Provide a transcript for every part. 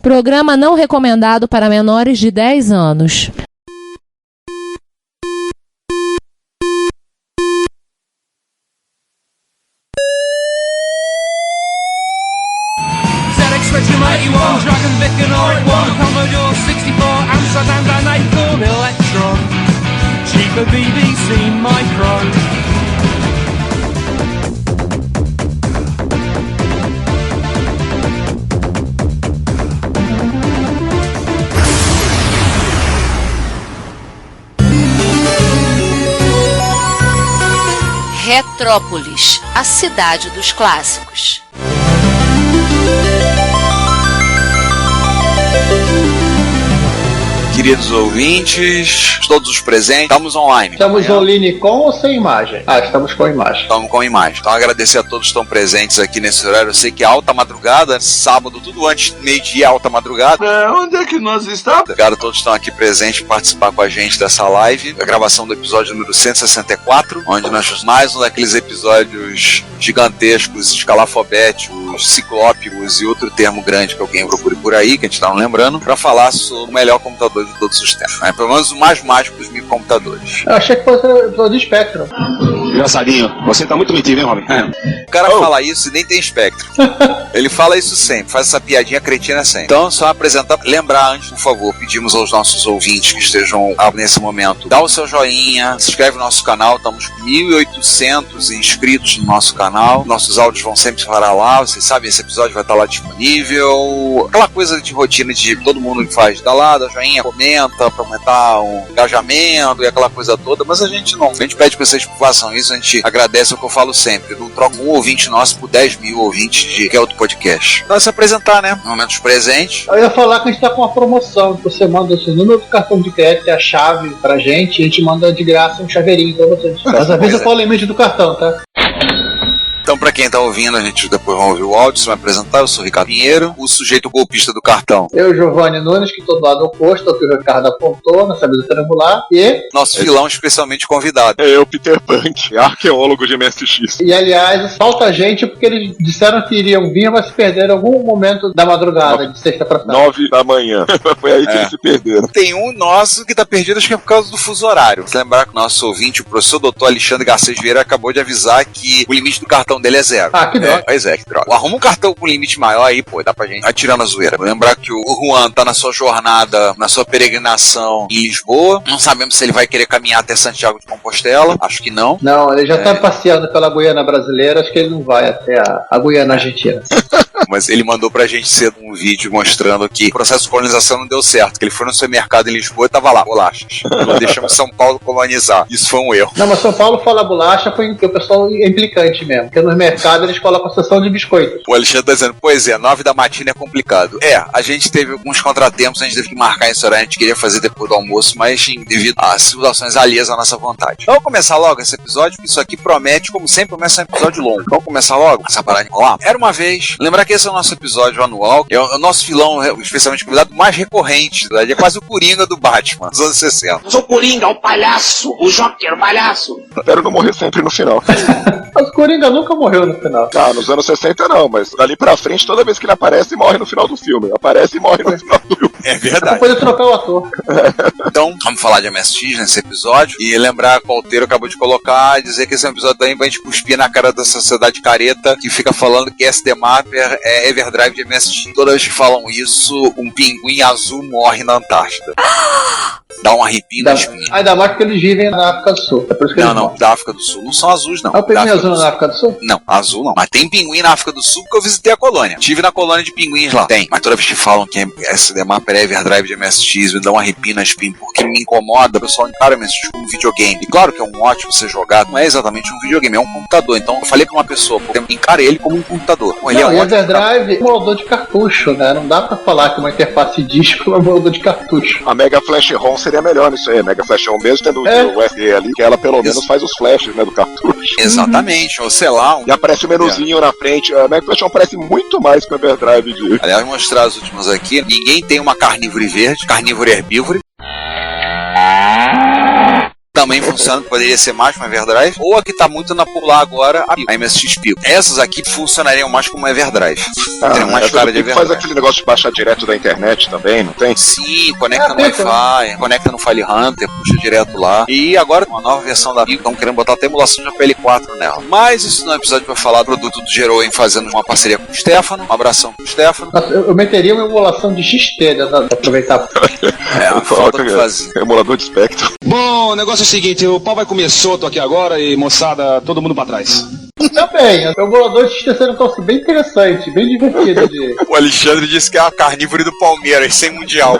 Programa não recomendado para menores de 10 anos. Dragon Vic and R1, Commodore 64, Amsterdam and Acorn Electron, cheaper BBC Micro. Retrópolis, a cidade dos clássicos. Queridos ouvintes, todos os presentes, estamos online. Estamos online com ou sem imagem? Estamos com imagem. Estamos com imagem. Então agradecer a todos que estão presentes aqui nesse horário. Eu sei que é alta madrugada, sábado, tudo antes do meio-dia, alta madrugada. Onde é que nós estamos? Obrigado a todos que estão aqui presentes para participar com a gente dessa live. A gravação do episódio número 164, onde nós temos mais um daqueles episódios gigantescos, escalafobéticos, ciclópicos e outro termo grande que alguém procure por aí, que a gente está não lembrando, para falar sobre o melhor computador de todos os tempos. Pelo menos o mais mágico dos microcomputadores. Eu achei que fosse o episódio do Spectrum. Engraçadinho, você tá muito metido, hein, Robin? O cara fala isso e nem tem espectro. Ele fala isso sempre, faz essa piadinha cretina sempre. Então, só apresentar, lembrar antes, por favor, pedimos aos nossos ouvintes que estejam nesse momento, dá o seu joinha, se inscreve no nosso canal, estamos com 1.800 inscritos no nosso canal, nossos áudios vão sempre parar lá, vocês sabem, esse episódio vai estar lá disponível, aquela coisa de rotina de todo mundo que faz, dá lá, dá joinha, comenta, pra aumentar o engajamento e aquela coisa toda, mas a gente não, a gente pede pra vocês que façam isso, a gente agradece o que eu falo sempre, não troca um ouvinte nosso por 10 mil ouvintes de que é outro podcast. Então é se apresentar, né? Momentos presentes. Eu ia falar que a gente tá com uma promoção, você manda o seu número do cartão de crédito e a chave pra gente, e a gente manda de graça um chaveirinho pra vocês. Mas às vezes eu falo o limite do cartão, tá? Então, pra quem tá ouvindo, a gente depois vai ouvir o áudio, você vai apresentar, eu sou o Ricardo Pinheiro, o sujeito golpista do cartão. Eu, Giovanni Nunes, que tô do lado oposto, ao que o Ricardo apontou nessa mesa triangular, e... nosso vilão especialmente convidado. É eu, Peter Punk, arqueólogo de MSX. E, aliás, falta gente, porque eles disseram que iriam vir, mas se perderam em algum momento da madrugada, de sexta pra sábado. 9 da manhã. Foi aí que eles se perderam. Tem um nosso que tá perdido, acho que é por causa do fuso horário. Se lembrar que o nosso ouvinte, o professor Dr. Alexandre Garcês Vieira, acabou de avisar que o limite do cartão dele é 0. Que droga. Pois é, que droga. Arruma um cartão com limite maior aí, pô, dá pra gente atirando a zoeira. Lembrar que o Juan tá na sua jornada, na sua peregrinação em Lisboa. Não sabemos se ele vai querer caminhar até Santiago de Compostela. Acho que não. Não, ele já tá passeando pela Guiana brasileira, acho que ele não vai até a Guiana argentina. Mas ele mandou pra gente cedo um vídeo mostrando que o processo de colonização não deu certo, que ele foi no supermercado em Lisboa e tava lá, bolachas. Nós deixamos São Paulo colonizar. Isso foi um erro. Não, mas São Paulo fala bolacha porque o pessoal é implicante mesmo, porque nos mercados eles colocam a seção de biscoitos. O Alexandre tá dizendo, pois é, 9 da matina é complicado. A gente teve alguns contratempos, a gente teve que marcar esse horário, a gente queria fazer depois do almoço, mas devido às situações alheias à nossa vontade. Então vamos começar logo esse episódio, porque isso aqui promete, como sempre, começa um episódio longo. Vamos começar logo? Essa parada de rolar? Era uma vez, lembrar que esse é o nosso episódio anual, é o nosso vilão, especialmente convidado, mais recorrente, ele é quase o Coringa do Batman, dos anos 60. Eu sou o Coringa, o palhaço, o Joker, o palhaço. Espero não morrer sempre no final. Mas o Coringa nunca morreu no final. Nos anos 60 não, mas dali pra frente, toda vez que ele aparece, morre no final do filme. Aparece e morre no final do filme. É verdade. Pode trocar o ator. Então, vamos falar de MSX nesse episódio e lembrar que o Alteiro acabou de colocar, dizer que esse é um episódio também pra gente cuspir na cara da sociedade careta que fica falando que SD Mapper é Everdrive de MSX. Toda vez que falam isso, um pinguim azul morre na Antártida. Dá um arrepio na espinha. Ainda mais que eles vivem na África do Sul. É por isso que não, da África do Sul. Não são azuis, não. O pinguim azul na África do Sul? Não, azul não. Mas tem pinguim na África do Sul porque eu visitei a colônia. Estive na colônia de pinguins lá. Tem. Mas toda vez que falam que SD Mapper é Everdrive de MSX, me dá um arrepio na espinha porque me incomoda. O pessoal encara MSX como um videogame. E claro que é um ótimo ser jogado, não é exatamente um videogame, é um computador. Então eu falei pra uma pessoa, encara ele como um computador. Ele é um Everdrive é um emulador de cartucho, né? Não dá pra falar que uma interface disco é um emulador de cartucho. A Mega Flash ROM seria melhor nisso aí. A Mega Flash ROM mesmo tendo o USB ali, que ela pelo menos faz os flashes, né, do cartucho. Exatamente, ou sei lá. E aparece o menuzinho na frente. A Mega Flash ROM parece muito mais que o Everdrive de... Aliás, mostrar as últimas aqui. Ninguém tem uma carnívore verde, carnívore herbívore. também funciona, poderia ser mais uma Everdrive, ou a que tá muito na popular agora, a MSX Pico. Essas aqui funcionariam mais como Everdrive. Tem mais cara de Everdrive. Faz aquele negócio de baixar direto da internet também, não tem? Sim, conecta no Wi-Fi, conecta no File Hunter, puxa direto lá. E agora, uma nova versão da Pico, estão querendo botar até emulação de APL4 nela. Mas isso não é um episódio pra falar do produto do Geroen fazendo uma parceria com o Stefano. Um abração pro Stefano. Eu meteria uma emulação de XT, né, pra aproveitar. Falta o que fazer. Emulador de Spectrum. Bom, o negócio é o seguinte, o pau vai comer solto aqui agora e, moçada, todo mundo pra trás. Também, o emulador de XT seria um troço bem interessante, bem divertido de... O Alexandre disse que é a carnívora do Palmeiras, sem mundial.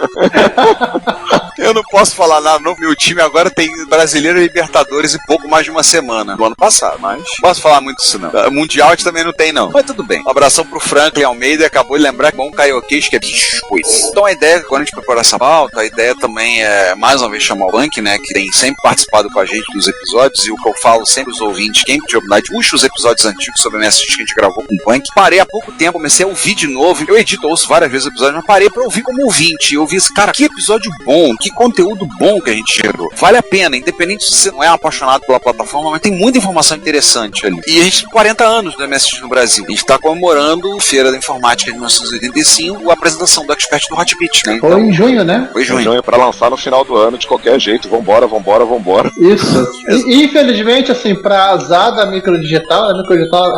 Eu não posso falar nada, no meu time agora tem Brasileiro e Libertadores em pouco mais de uma semana, do ano passado, mas não posso falar muito disso não. Mundial a gente também não tem não, mas tudo bem. Um abração pro Franklin Almeida, acabou de lembrar que bom Caioquês, que é biscoito. Então a ideia, quando a gente preparar essa pauta, a ideia também é, mais uma vez, chamar o Punk, né, que tem sempre participado com a gente dos episódios, e o que eu falo sempre aos ouvintes, quem tiver oportunidade, puxa os episódios antigos sobre a MSX que a gente gravou com o Punk. Parei há pouco tempo, comecei a ouvir de novo, eu edito, ouço várias vezes o episódio, mas parei pra ouvir como ouvinte, e eu ouvi esse cara, que episódio bom, que conteúdo bom que a gente gerou. Vale a pena, independente se você não é apaixonado pela plataforma, mas tem muita informação interessante ali. E a gente tem 40 anos do MSX no Brasil. A gente está comemorando Feira da Informática de 1985, a apresentação do Expert do Hotbit, né? Então, foi em junho, né? Foi em junho. Pra lançar no final do ano, de qualquer jeito. Vambora. Isso. E infelizmente, assim, pra azar da Microdigital, a Microdigital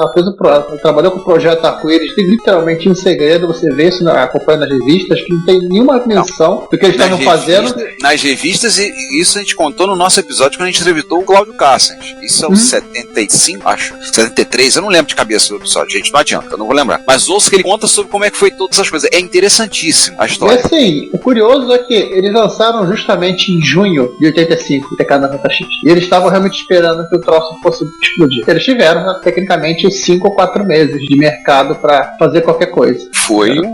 trabalhou com o projeto Arco-Íris, literalmente em segredo, você vê isso acompanhando nas revistas, que não tem nenhuma menção do que eles estavam fazendo. Nas revistas, e isso a gente contou no nosso episódio quando a gente entrevistou o Cláudio Cassens. Isso é o 75, acho. 73, eu não lembro de cabeça do episódio, gente, não adianta, eu não vou lembrar. Mas ouço que ele conta sobre como é que foi todas essas coisas. É interessantíssimo a história. E assim, o curioso é que eles lançaram justamente em junho de 85 o TK 90X. E eles estavam realmente esperando que o troço fosse explodir. Eles tiveram, tecnicamente, 5 ou 4 meses de mercado pra fazer qualquer coisa.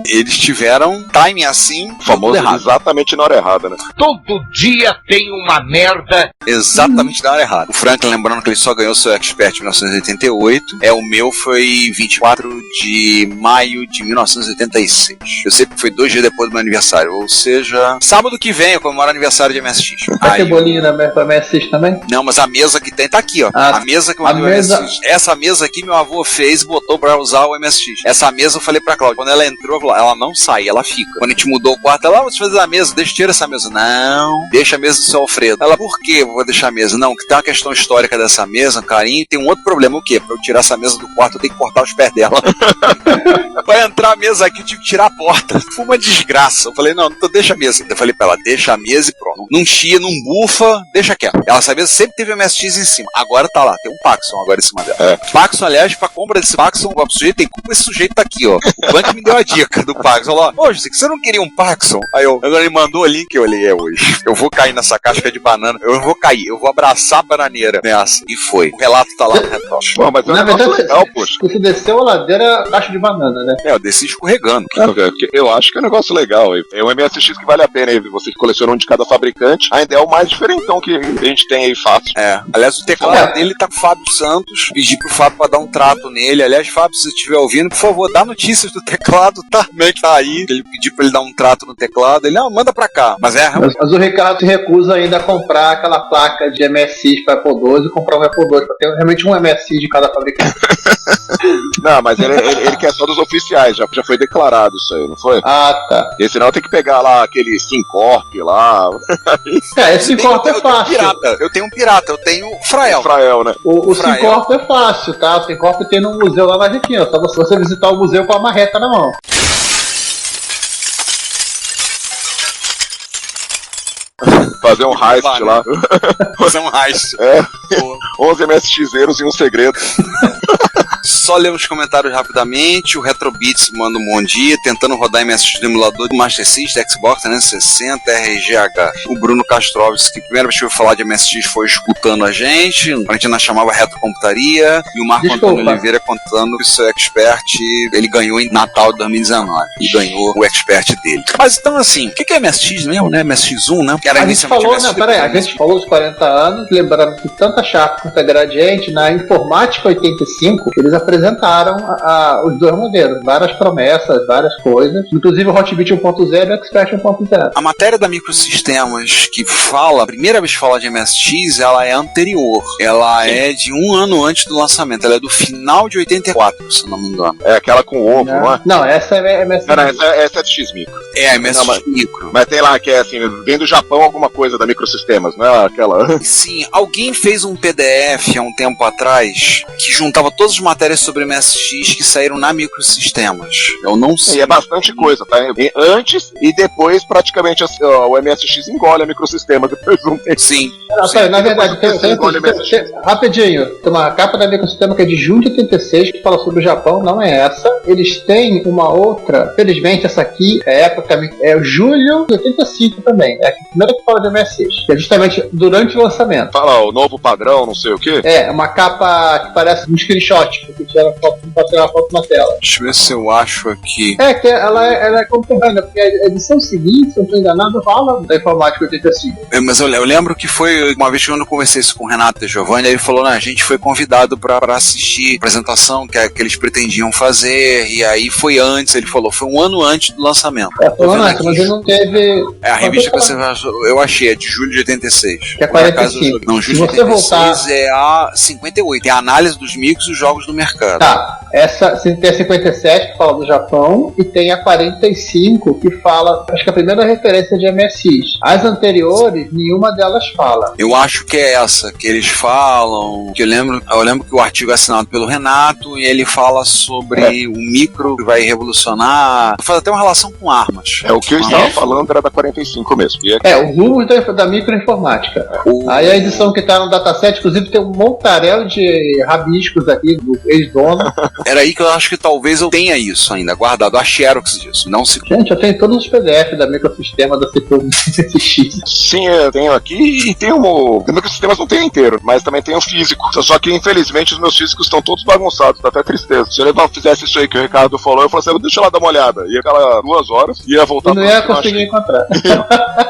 Eles tiveram timing assim, famoso exatamente na hora errada, né? Todo dia tem uma merda. Exatamente na hora errada. O Franklin, lembrando que ele só ganhou seu Expert em 1988. O meu foi 24 de maio de 1986. Eu sei que foi 2 dias depois do meu aniversário. Ou seja, sábado que vem eu comemoro aniversário de MSX. Vai ter bolinho pra MSX também? Não, mas a mesa que tem tá aqui, ó. A mesa que eu mandei o MSX. Essa mesa aqui meu avô fez e botou pra usar o MSX. Essa mesa eu falei pra Cláudia. Quando ela entrou, ela não sai, ela fica. Quando a gente mudou o quarto, ela, você faz a mesa, tira essa mesa. Não, deixa a mesa do seu Alfredo. Ela, por que eu vou deixar a mesa? Não, que tem uma questão histórica dessa mesa, carinho, e tem um outro problema, o quê? Pra eu tirar essa mesa do quarto, eu tenho que cortar os pés dela. Vai entrar a mesa aqui, eu tive que tirar a porta. Foi uma desgraça. Eu falei, não, então deixa a mesa. Eu falei pra ela, deixa a mesa e pronto. Não chia, não bufa, deixa quieto. Ela sabia, sempre teve o MSX em cima. Agora tá lá, tem um Paxson agora em cima dela. Paxson, aliás, pra compra desse Paxson, o sujeito tem culpa, esse sujeito tá aqui, ó. O Punk me deu a dica do Paxson. Falou, ô, José, você não queria um Paxson? Aí agora ele mandou o link, eu olhei, hoje. Eu vou cair nessa casca de banana, eu vou cair, eu vou abraçar a bananeira nessa. E foi. O relato tá lá no retorno. Pô, mas na verdade, legal, poxa. Você desceu a ladeira caixa de banana, né? Eu desci escorregando. Eu acho que é um negócio legal. É um MSX que vale a pena, você que coleciona um de cada fabricante, ainda é o mais diferentão que a gente tem aí fácil. Aliás, o teclado dele tá com o Fábio Santos, pedi pro Fábio pra dar um trato nele. Aliás, Fábio, se você estiver ouvindo, por favor, dá notícias do teclado, tá? Como é que tá aí? Ele pediu pra ele dar um trato no teclado, ele, manda pra cá. Mas mas o Ricardo se recusa ainda a comprar aquela placa de MSX para Apple II e comprar um Apple II, para ter realmente um MSX de cada fabricante. Não, mas ele quer só dos oficiais, já foi declarado isso aí, não foi? Ah, tá. E senão tem que pegar lá aquele SimCorp lá. Esse SimCorp é fácil. Eu tenho um pirata, eu tenho o Frael. Né? O SimCorp é fácil, tá? O SimCorp tem no museu lá na Argentina, só você visitar o museu com a marreta na mão. Fazer um heist lá. Fazer um heist. 11 MSXeiros e um segredo. Só ler os comentários rapidamente. O Retrobits manda um bom dia, tentando rodar MSX no emulador do Master System, Xbox 360, RGH. O Bruno Castrovski, que primeira vez que eu ouvi falar de MSX foi escutando a gente ainda chamava Retrocomputaria. E o Marco Antônio Oliveira contando que o seu Expert ele ganhou em Natal de 2019. E ganhou o Expert dele. Mas então assim, o que é MSX mesmo, né? MSX1, né? Que era a gente falou, a gente falou dos 40 anos, lembrando que tanto a Sharp quanto a Gradiente, na Informática 85, eles apresentaram os dois modelos, várias promessas, várias coisas, inclusive o Hotbit 1.0 e o Expert 1.0. A matéria da Microsistemas que a primeira vez que fala de MSX, ela é anterior. Ela é de um ano antes do lançamento. Ela é do final de 84, se não me engano. É aquela com ovo, não é? Não, essa é MSX. Não, essa é de X-Micro. É, MSX Micro. Mas tem lá que é assim, vem do Japão alguma coisa da Microsistemas, não é aquela... Sim, alguém fez um PDF há um tempo atrás que juntava todas as matérias sobre MSX que saíram na Microsistemas. Eu não sei. E é bastante coisa, tá? Antes e depois, praticamente, o MSX engole a Microsistemas depois de um tempo. Sim. Na verdade, rapidinho, tem uma capa da Microsistema que é de junho de 86 que fala sobre o Japão, não é essa. Eles têm uma outra, felizmente essa aqui é julho de 85 também. É a primeira que fala de MSX, que é justamente durante o lançamento. Fala o novo padrão, não sei o quê. É, uma capa que parece um screenshot, porque tira foto pra tirar a foto na tela. Deixa eu ver se eu acho aqui. É, que ela é contemporânea, porque a edição seguinte, se eu não estou enganado, fala da Informática 85. Mas eu lembro que foi uma vez que eu conversei isso com o Renato e Giovanni, aí ele falou, a gente foi convidado pra assistir a apresentação que eles pretendiam fazer, e aí foi antes, ele falou, foi um ano antes do lançamento. Foi um ano antes, mas ele não teve... É, a revista que eu achei, é de julho de 86. Que é 45. Não, julho de 86 é a 58, é a análise dos micros e os jogos do mercado. Tá, essa tem a 57 que fala do Japão, e tem a 45 que fala, acho que a primeira referência de MSX. As anteriores, nenhuma delas fala. Eu acho que é essa, que eles falam, que eu lembro que o artigo é assinado pelo Renato, e ele fala sobre o micro que vai revolucionar, faz até uma relação com armas. É, o que eu estava falando era da 45 mesmo. O rumo da microinformática. Aí a edição que tá no dataset, inclusive tem um montarel de rabiscos aqui do ex-dono. Era aí que eu acho que talvez eu tenha isso ainda, guardado, a Xerox disso, não se... Gente, eu tenho todos os PDF da Microsistema da CPX. Sim, eu tenho aqui, e tem o Microsistemas não tem inteiro, mas também tem o físico. Só que, infelizmente, os meus físicos estão todos bagunçados, dá até tristeza. Se eu fizesse isso aí que o Ricardo falou, eu falaria assim, deixa eu lá dar uma olhada. Ia ficar 2 horas, ia voltar... Eu não ia conseguir encontrar.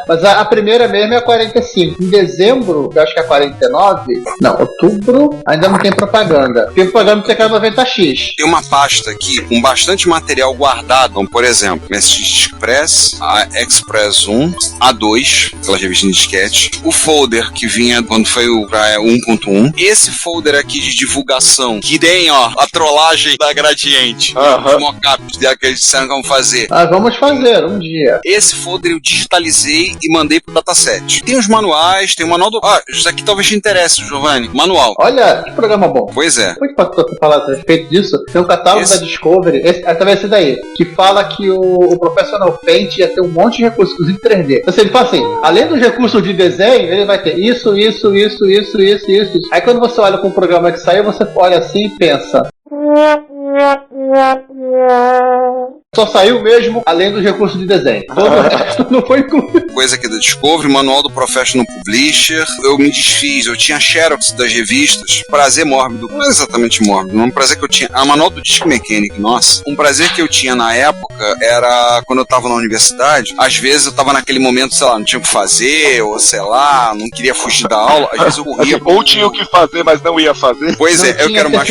Mas a primeira mesmo é a 45. Em dezembro, eu acho que é a 49. Não, outubro, ainda não tem propaganda. Tem propaganda do TK90X. Tem uma pasta aqui com bastante material guardado, como por exemplo, MSX Express, a Express 1, A2, aquela revista de disquete, o folder que vinha quando foi o 1.1, esse folder aqui de divulgação, que tem, a trollagem da Gradiente, os mockups que eles disseram como fazer. Vamos fazer um dia. Esse folder eu digitalizei e mandei pro dataset. Tem os manuais, tem o manual do... isso aqui talvez te interesse, Giovanni. Manual. Olha, que programa bom. Pois é. Depois que falar a respeito disso, tem um catálogo da Discovery, talvez esse daí, que fala que o Professional Paint ia ter um monte de recursos, inclusive 3D. Então, ele fala assim, além dos recursos de desenho, ele vai ter isso. Aí quando você olha com o programa que saiu, você olha assim e pensa... Só saiu mesmo além dos recursos de desenho. Todo o resto não foi incluído. Coisa aqui da Discovery, manual do Professional Publisher. Eu me desfiz, eu tinha Xerox das revistas. Prazer mórbido, não é exatamente mórbido, um prazer que eu tinha. A manual do Disc Mechanic, nossa. Um prazer que eu tinha na época era quando eu tava na universidade. Às vezes eu tava naquele momento, sei lá, não tinha o que fazer, ou sei lá, não queria fugir da aula. Às vezes eu corria. Ou tinha o que fazer, mas não ia fazer. Pois é, eu quero mais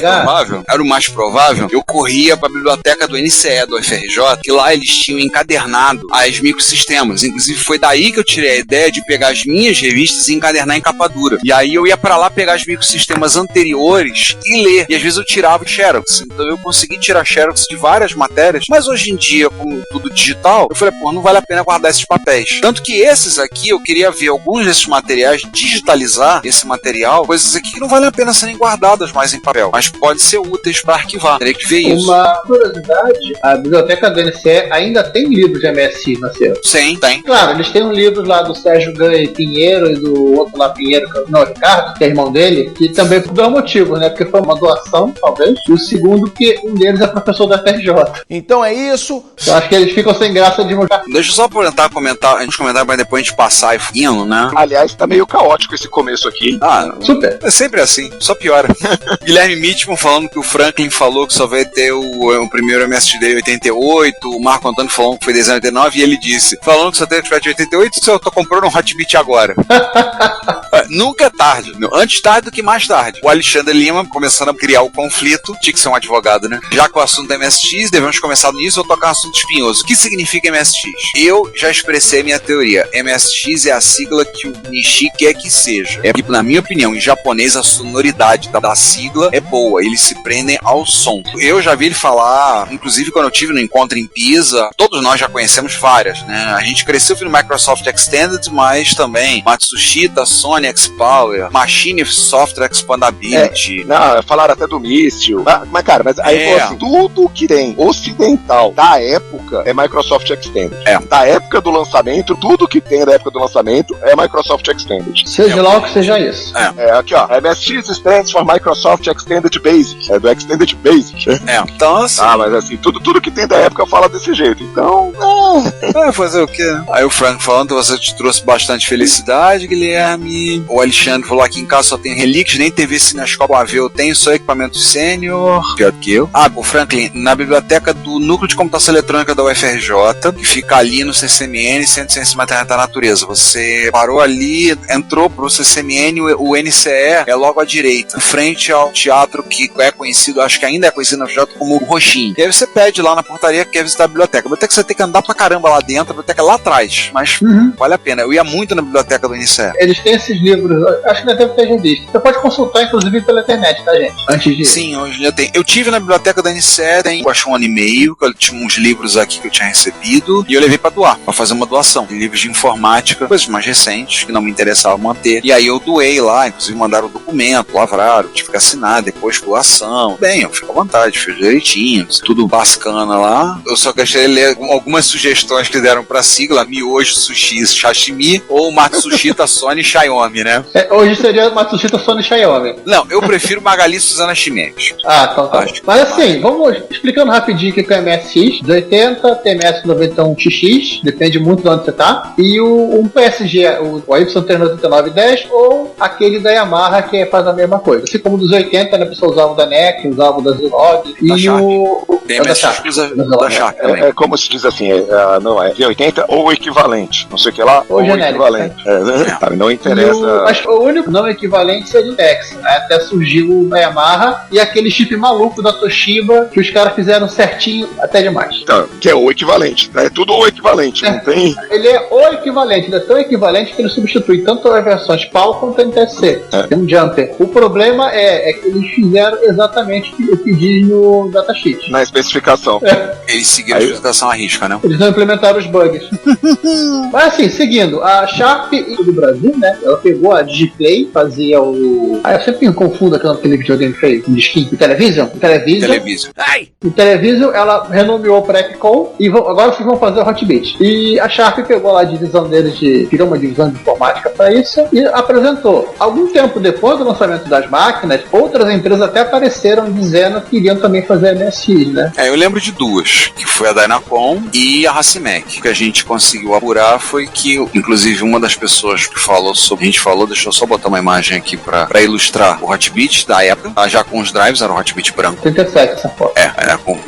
provável. Era o mais provável. Eu corria pra biblioteca do NCE do FRJ, que lá eles tinham encadernado as microsistemas. Inclusive foi daí que eu tirei a ideia de pegar as minhas revistas e encadernar em capa dura. E aí eu ia pra lá pegar as microsistemas anteriores e ler. E às vezes eu tirava o Xerox. Então eu consegui tirar Xerox de várias matérias, mas hoje em dia, como tudo digital, eu falei, não vale a pena guardar esses papéis. Tanto que esses aqui, eu queria ver alguns desses materiais, digitalizar esse material, coisas aqui que não valem a pena serem guardadas mais em papel, mas podem ser úteis para arquivar. Teria que ver isso. Uma curiosidade, a biblioteca do NCE ainda tem livros de MSX, não sei. Sim, tem. Claro, eles têm um livro lá do Sérgio Ganha Pinheiro e do outro lá Pinheiro, não, Ricardo, que é irmão dele, que também por dois motivos, né? Porque foi uma doação, talvez, e o segundo que um deles é professor da FRJ. Então é isso. Eu acho que eles ficam sem graça de mostrar. Deixa eu só tentar comentar, a gente comentar pra depois a gente passar e indo, né? Aliás, tá meio caótico esse começo aqui. Super. É sempre assim, só piora. Guilherme Mitchell falando que o Franklin falou que só vai ter o primeiro MSX dele em 88, o Marco Antônio falou que foi desenho em 89, e ele disse, falando que só tem o de 88, eu tô comprando um Hotbit agora. nunca é tarde. Antes tarde do que mais tarde. O Alexandre Lima, começando a criar o conflito, tinha que ser um advogado, né? Já que o assunto é MSX, devemos começar nisso ou tocar um assunto espinhoso. O que significa MSX? Eu já expressei a minha teoria. MSX é a sigla que o Nishi quer que seja. É porque, na minha opinião, em japonês, a sonoridade da sigla é boa. Eles se prendem ao som. Eu já vi ele falar, inclusive quando eu tive no encontro em Pisa, todos nós já conhecemos várias, né? A gente cresceu no Microsoft Extended, mas também Matsushita, Sony X-Power, Machine Software Expandability. Não, falaram até do Míssil. Mas cara, aí assim, tudo que tem ocidental da época é Microsoft Extended. Da época do lançamento, tudo que tem da época do lançamento é Microsoft Extended. Seja lá o que seja isso. Aqui ó, MSX stands for Microsoft Extended Basic. É do Extended Basic. Então assim... mas assim, tudo que tem da época fala desse jeito. Então... fazer o quê? Aí o Frank falando que você te trouxe bastante felicidade, Guilherme. O Alexandre falou aqui em casa só tem Relix, nem TV Cinescope AV eu tenho, só equipamento sênior. Pior do que eu. O Franklin, na biblioteca do Núcleo de Computação Eletrônica da UFRJ, que fica ali no CCMN, Centro de Ciência e Matéria da Natureza. Você parou ali, entrou pro CCMN, o NCE é logo à direita, em frente ao teatro que é conhecido, acho que ainda é conhecido na UFRJ como o Roxinho. E aí você pede lá na portaria que quer visitar a biblioteca. A biblioteca você tem que andar pra caramba lá dentro, a biblioteca é lá atrás, mas vale a pena. Eu ia muito na biblioteca do NCE. Eles têm esses livros, acho que ainda deve ter revista. Você pode consultar, inclusive, pela internet, tá, gente? Antes de... Sim, hoje já tem. Eu tive na biblioteca da NCE, acho que um ano e meio, que eu tinha uns livros aqui que eu tinha recebido, e eu levei pra doar, pra fazer uma doação de livros de informática, coisas mais recentes, que não me interessava manter. E aí eu doei lá, inclusive mandaram o documento, lavraram, tive que assinar, depois doação. Bem, eu fico à vontade, fiz direitinho, tudo bacana lá. Eu só gostaria de ler algumas sugestões que deram pra sigla, Miojo, Sushi, Sashimi, ou Matsushita, Sony, Xiaomi, né? Hoje seria Matsushita, Sony, Xiaomi. Não, eu prefiro Magali Suzana Chimenez. Então tá. Mas assim, vamos explicando rapidinho o que é MSX 280, TMS 91XX, depende muito de onde você tá, e um PSG, o Y38910, ou aquele da Yamaha que faz a mesma coisa. Assim como dos 80, né, a pessoa usava o da NEC, usava o da Zilog, e o... Tem MSX que usa da Sharp também. É como se diz assim, não é 80 ou equivalente, não sei o que lá, ou genérico, equivalente. Não interessa. Acho que o único não equivalente seria o Tex, né? Até surgiu o da Yamaha e aquele chip maluco da Toshiba que os caras fizeram certinho até demais. Então, que é o equivalente, é tudo o equivalente, não tem? Ele é o equivalente, ele é tão equivalente que ele substitui tanto as versões PAL quanto a NTSC. Tem um jumper. O problema é que eles fizeram exatamente o que diz no datasheet. Na especificação. Eles seguiram a especificação à risca, né? Eles não implementaram os bugs. Mas assim, seguindo, a Sharp do Brasil, né? Ela pegou a Digiplay, fazia o... eu sempre me confundo aquele videogame feio, um disquinho. O Television? O Television, ela renomeou para Epicom e agora vocês vão fazer o Hotbit. E a Sharp pegou lá a divisão deles, criou uma divisão de informática para isso e apresentou. Algum tempo depois do lançamento das máquinas, outras empresas até apareceram dizendo que iriam também fazer MSX, né? Eu lembro de duas, que foi a Dynacom e a Racimec. O que a gente conseguiu apurar foi que, inclusive, uma das pessoas que falou sobre... A gente falou, deixa eu só botar uma imagem aqui pra ilustrar o Hotbit da época, já com os drives, era o Hotbit branco. 37 essa foto.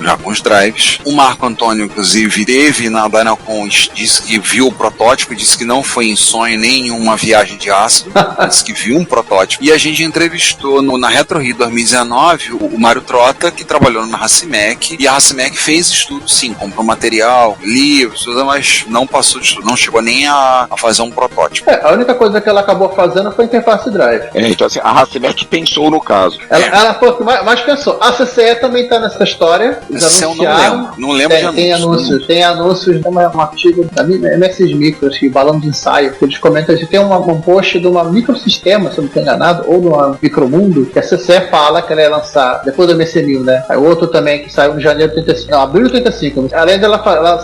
Já com os drives. O Marco Antônio, inclusive, teve na Dynacom, disse que viu o protótipo, disse que não foi em sonho nenhuma viagem de ácido, disse que viu um protótipo. E a gente entrevistou na Retro Rio 2019 o Mário Trota, que trabalhou na Racimec, e a Racimec fez estudo, sim, comprou material, livros, tudo, mas não passou de estudo, não chegou nem a fazer um protótipo. A única coisa que ela acabou fazendo foi a interface drive. Então assim, a Racimec pensou no caso. Ela foi o que mais pensou. A CCE também tá nessa história. Esse eu não lembro de anúncios. Tem anúncios, tem um artigo da MSX Micro, acho que balão de ensaio, que eles comentam que tem um post de uma microsistema, se eu não estou enganado, ou de uma Micromundo, que a CCE fala que ela ia lançar depois do MC1000, né? Aí outro também que saiu em janeiro de 35, não, abril de 35. Além dela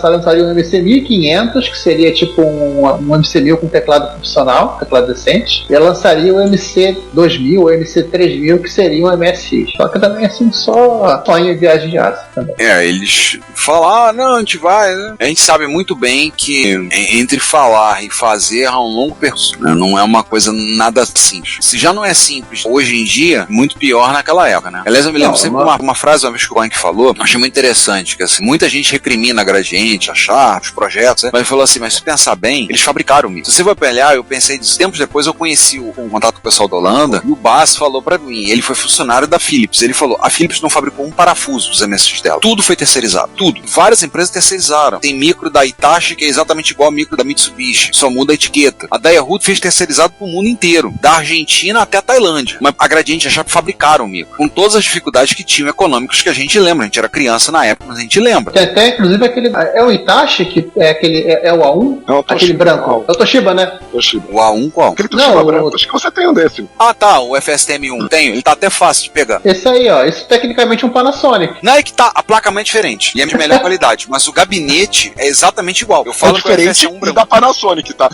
lançaria um MC1500, que seria tipo um MC1000 com teclado profissional, teclado decente, e ela lançaria o MC2000 ou MC3000, que seria um MSX. Só que também assim, só em viagem de aço também. Eles falam, não, a gente vai, né? A gente sabe muito bem que entre falar e fazer há um longo percurso, né? Não é uma coisa nada simples. Se já não é simples hoje em dia, muito pior naquela época, né? Aliás, eu me lembro sempre uma frase uma vez que o Bank falou, achei muito interessante, que assim, muita gente recrimina a Gradiente, a Sharp, os projetos, né? Mas ele falou assim, mas se pensar bem, eles fabricaram o micro. Se você vai olhar, eu pensei disso, tempos depois eu conheci o contato com o pessoal da Holanda, e o Bas falou pra mim, ele foi funcionário da Philips, ele falou, a Philips não fabricou um parafuso dos MSX dela, tudo foi terceirizado, tudo. Várias empresas terceirizaram. Tem micro da Hitachi que é exatamente igual ao micro da Mitsubishi, só muda a etiqueta. A Daihatsu fez terceirizado pro mundo inteiro, da Argentina até a Tailândia. Mas a Gradiente e a Sharp fabricaram o micro, com todas as dificuldades que tinham econômicas que a gente lembra. A gente era criança na época, mas a gente lembra. Tem até, inclusive, aquele... É o Hitachi, que é aquele... É o A1? Não, aquele branco. É o Toshiba, né? Toshiba. O A1 qual? Aquele Toshiba branco. Acho que você tem um desse. Ah, tá, o FSTM1. Tenho, ele tá até fácil de pegar. Esse aí, ó. Esse tecnicamente é um Panasonic. Não é que tá, a placa-mãe é diferente. E é de melhor qualidade. Mas o gabinete é exatamente igual. Eu falo que o FSTM1 branco. Da Panasonic, tá?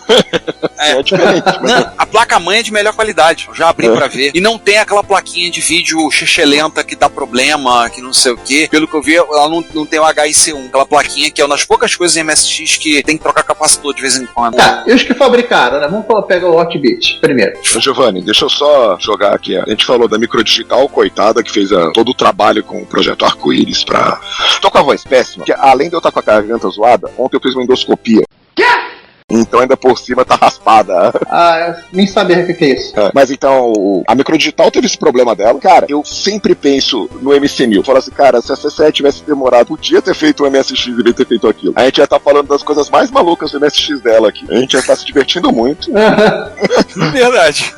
É diferente. Mas... Não, a placa-mãe é de melhor qualidade. Eu já abri pra ver. E não tem aquela plaquinha de vídeo xixelenta que dá problema, que não sei o quê. Pelo que eu vi, ela não tem o HIC1. Aquela plaquinha que é uma das poucas coisas em MSX que tem que trocar capacitor de vez em quando. Tá, e os que fabricaram, né? Vamos pegar o Hotbit primeiro. Ô, Giovanni, deixa eu só jogar aqui. A gente falou da Microdigital, coitada, que fez todo o trabalho com o projeto Arco-Íris pra... Tô com a voz péssima, porque além de eu estar com a garganta zoada, ontem eu fiz uma endoscopia. Então ainda por cima tá raspada. Ah, eu nem sabia o que é isso. Mas então, a Microdigital teve esse problema dela. Cara, eu sempre penso no MC1000. Eu falo assim, cara, se a C7 tivesse demorado, podia ter feito o MSX e ter feito aquilo. A gente já tá falando das coisas mais malucas do MSX dela aqui. A gente já tá se divertindo muito. Verdade.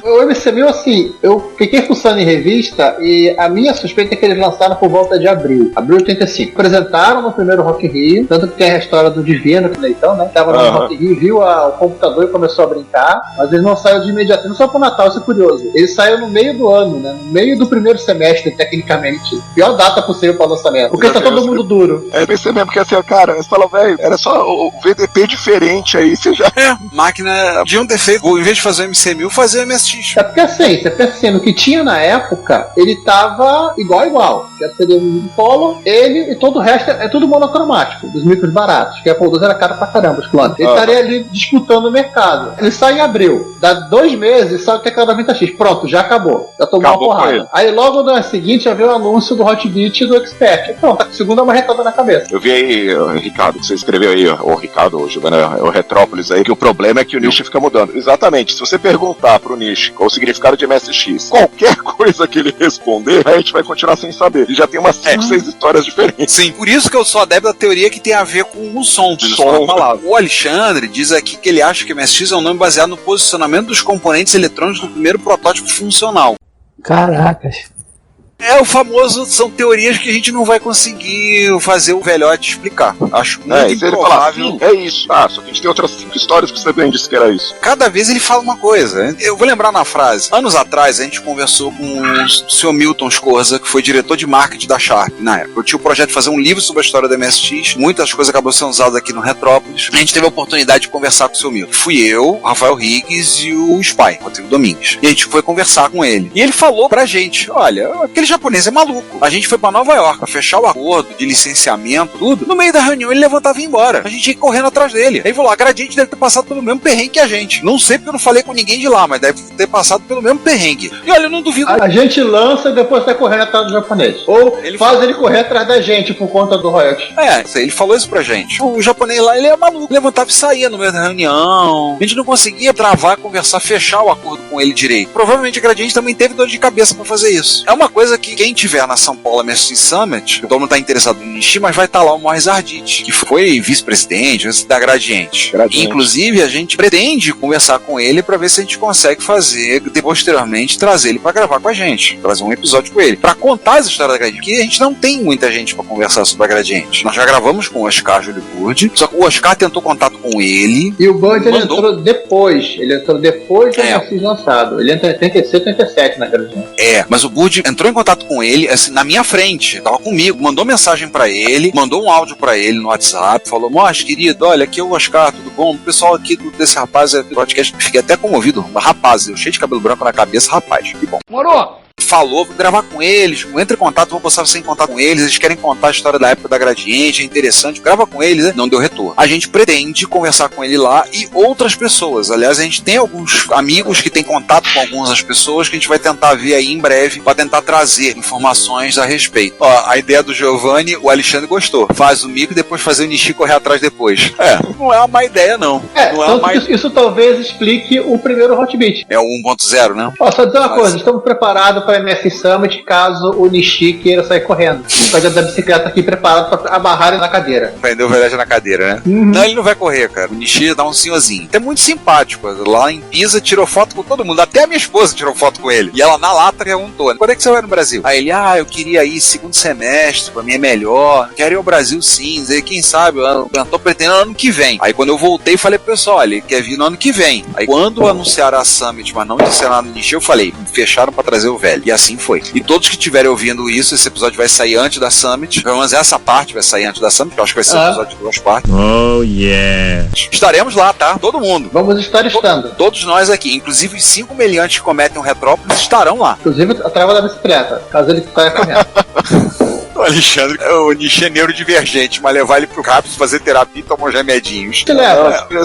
O MC1000, assim, eu fiquei fuçando em revista e a minha suspeita é que eles lançaram por volta de abril. Abril 85. Apresentaram no primeiro Rock in Rio, tanto que tem a história do Divino, que Leitão, né? Tava no Rock in Rio, viu o computador e começou a brincar, mas ele não saiu de imediato. Não só pro Natal, isso é curioso. Ele saiu no meio do ano, né? No meio do primeiro semestre, tecnicamente. Pior data possível para o lançamento. Porque tá todo mundo duro. É, pensei mesmo que assim, cara, você fala, velho, era só o VDP diferente aí, você já... Máquina, podiam ter feito, em vez de fazer o MC1000, fazer o MSX. É porque assim, você pensa assim, no que tinha na época, ele tava igual. Já seria um Polo, ele e todo o resto é tudo monocromático, dos micros baratos, que a Apple II era caro pra caramba, os clones. Ele estaria ali disputando o mercado. Ele sai em abril, dá 2 meses e sai o teclado da 90X. Pronto, já acabou. Já tomou uma porrada. Aí logo no ano seguinte já veio o anúncio do Hotbit e do Expert. Pronto, tá com a segunda marretada na cabeça. Eu vi aí, Ricardo, que você escreveu aí, o Ricardo, o Giovanni, o Retrópolis aí, que o problema é que o nicho fica mudando. Exatamente, se você perguntar pro nicho qual o significado de MSX, qualquer coisa que ele responder, a gente vai continuar sem saber. Ele já tem umas 5, 6 histórias diferentes. Sim, por isso que eu sou adepto da teoria que tem a ver com o som. O Alexandre diz aqui que ele acha que o MSX é um nome baseado no posicionamento dos componentes eletrônicos do primeiro protótipo funcional. Caracas. É o famoso, são teorias que a gente não vai conseguir fazer o velhote explicar. Acho muito improvável. É isso. Ah, só que a gente tem outras 5 histórias que você bem disse que era isso. Cada vez ele fala uma coisa. Eu vou lembrar na frase. Anos atrás a gente conversou com o Sr. Milton Scorza, que foi diretor de marketing da Sharp na época. Eu tinha o projeto de fazer um livro sobre a história do MSX. Muitas coisas acabaram sendo usadas aqui no Retrópolis. A gente teve a oportunidade de conversar com o Sr. Milton. Fui eu, o Rafael Riggs e o Spy, Rodrigo Domingues. E a gente foi conversar com ele. E ele falou pra gente, olha, aquele japonês é maluco. A gente foi pra Nova York pra fechar o acordo de licenciamento, tudo. No meio da reunião ele levantava e ia embora. A gente ia correndo atrás dele. Aí falou, a Gradiente deve ter passado pelo mesmo perrengue que a gente. Não sei porque eu não falei com ninguém de lá, mas deve ter passado pelo mesmo perrengue. E olha, eu não duvido. A gente lança e depois sai correndo atrás do japonês. Ou ele faz ele correr atrás da gente por conta do royalty. É, ele falou isso pra gente. O japonês lá, ele é maluco. Levantava e saía no meio da reunião. A gente não conseguia travar, conversar, fechar o acordo com ele direito. Provavelmente a Gradiente também teve dor de cabeça pra fazer isso. É uma coisa que quem tiver na São Paulo MSX Summit, todo mundo tá interessado no Nishi, mas vai estar lá o Morris Arditi, que foi vice-presidente da Gradiente. Inclusive, a gente pretende conversar com ele pra ver se a gente consegue fazer, posteriormente, trazer ele pra gravar com a gente. Trazer um episódio com ele. Pra contar as histórias da Gradiente, porque a gente não tem muita gente pra conversar sobre a Gradiente. Nós já gravamos com o Oscar Júlio Burdi, só que o Oscar tentou contato com ele. E o Burdi ele entrou depois. Ele entrou depois do MSX lançado. Ele entrou em 86, 87 na Gradiente. É, mas o Burdi entrou em contato com ele, assim, na minha frente, tava comigo, mandou mensagem pra ele, mandou um áudio pra ele no WhatsApp, falou, Mosh, querido, olha, aqui é o Oscar, tudo bom? O pessoal aqui desse rapaz, podcast, fiquei até comovido, rapaz, eu cheio de cabelo branco na cabeça, rapaz, que bom. Morou! falou, vou gravar com eles, entra em contato, vou postar você em contato com eles querem contar a história da época da Gradiente, é interessante, grava com eles, né? Não deu retorno. A gente pretende conversar com ele lá e outras pessoas. Aliás, a gente tem alguns amigos que têm contato com algumas pessoas que a gente vai tentar ver aí em breve para tentar trazer informações a respeito. Ó, a ideia do Giovanni, o Alexandre gostou. Faz o mico e depois fazer o Nishi correr atrás depois. Não é uma má ideia, não. Isso talvez explique o primeiro Hotbit. É o 1.0, né? Ó, só dizer uma coisa, estamos preparados para a MS Summit caso o Nishi queira sair correndo. Pode da bicicleta aqui preparado para amarrar ele na cadeira. Prendeu o velho na cadeira, né? Não, ele não vai correr, cara. O Nishi dá um senhorzinho. É muito simpático. Lá em Pisa tirou foto com todo mundo. Até a minha esposa tirou foto com ele. E ela na lata perguntou: quando é que você vai no Brasil? Aí ele, eu queria ir segundo semestre, pra mim é melhor. Quero ir ao Brasil sim. Aí, quem sabe, eu tô pretendendo ano que vem. Aí quando eu voltei, falei pro pessoal: olha, ele quer vir no ano que vem. Aí quando anunciaram a Summit, mas não disseram nada no Nishi, eu falei: fecharam pra trazer o velho. E assim foi. E todos que estiverem ouvindo isso, esse episódio vai sair antes da Summit. Pelo menos essa parte vai sair antes da Summit, que eu acho que vai ser um episódio de 2 partes. Oh, yeah! Estaremos lá, tá? Todo mundo. Vamos estar estando. Todos nós aqui, inclusive os 5 meliantes que cometem um Retrópolis, estarão lá. Inclusive a trava da bicicleta, caso ele caia correndo. O Alexandre, o Nishi é neurodivergente, mas levar ele pro CAPS, fazer terapia e tomar uns remedinhos.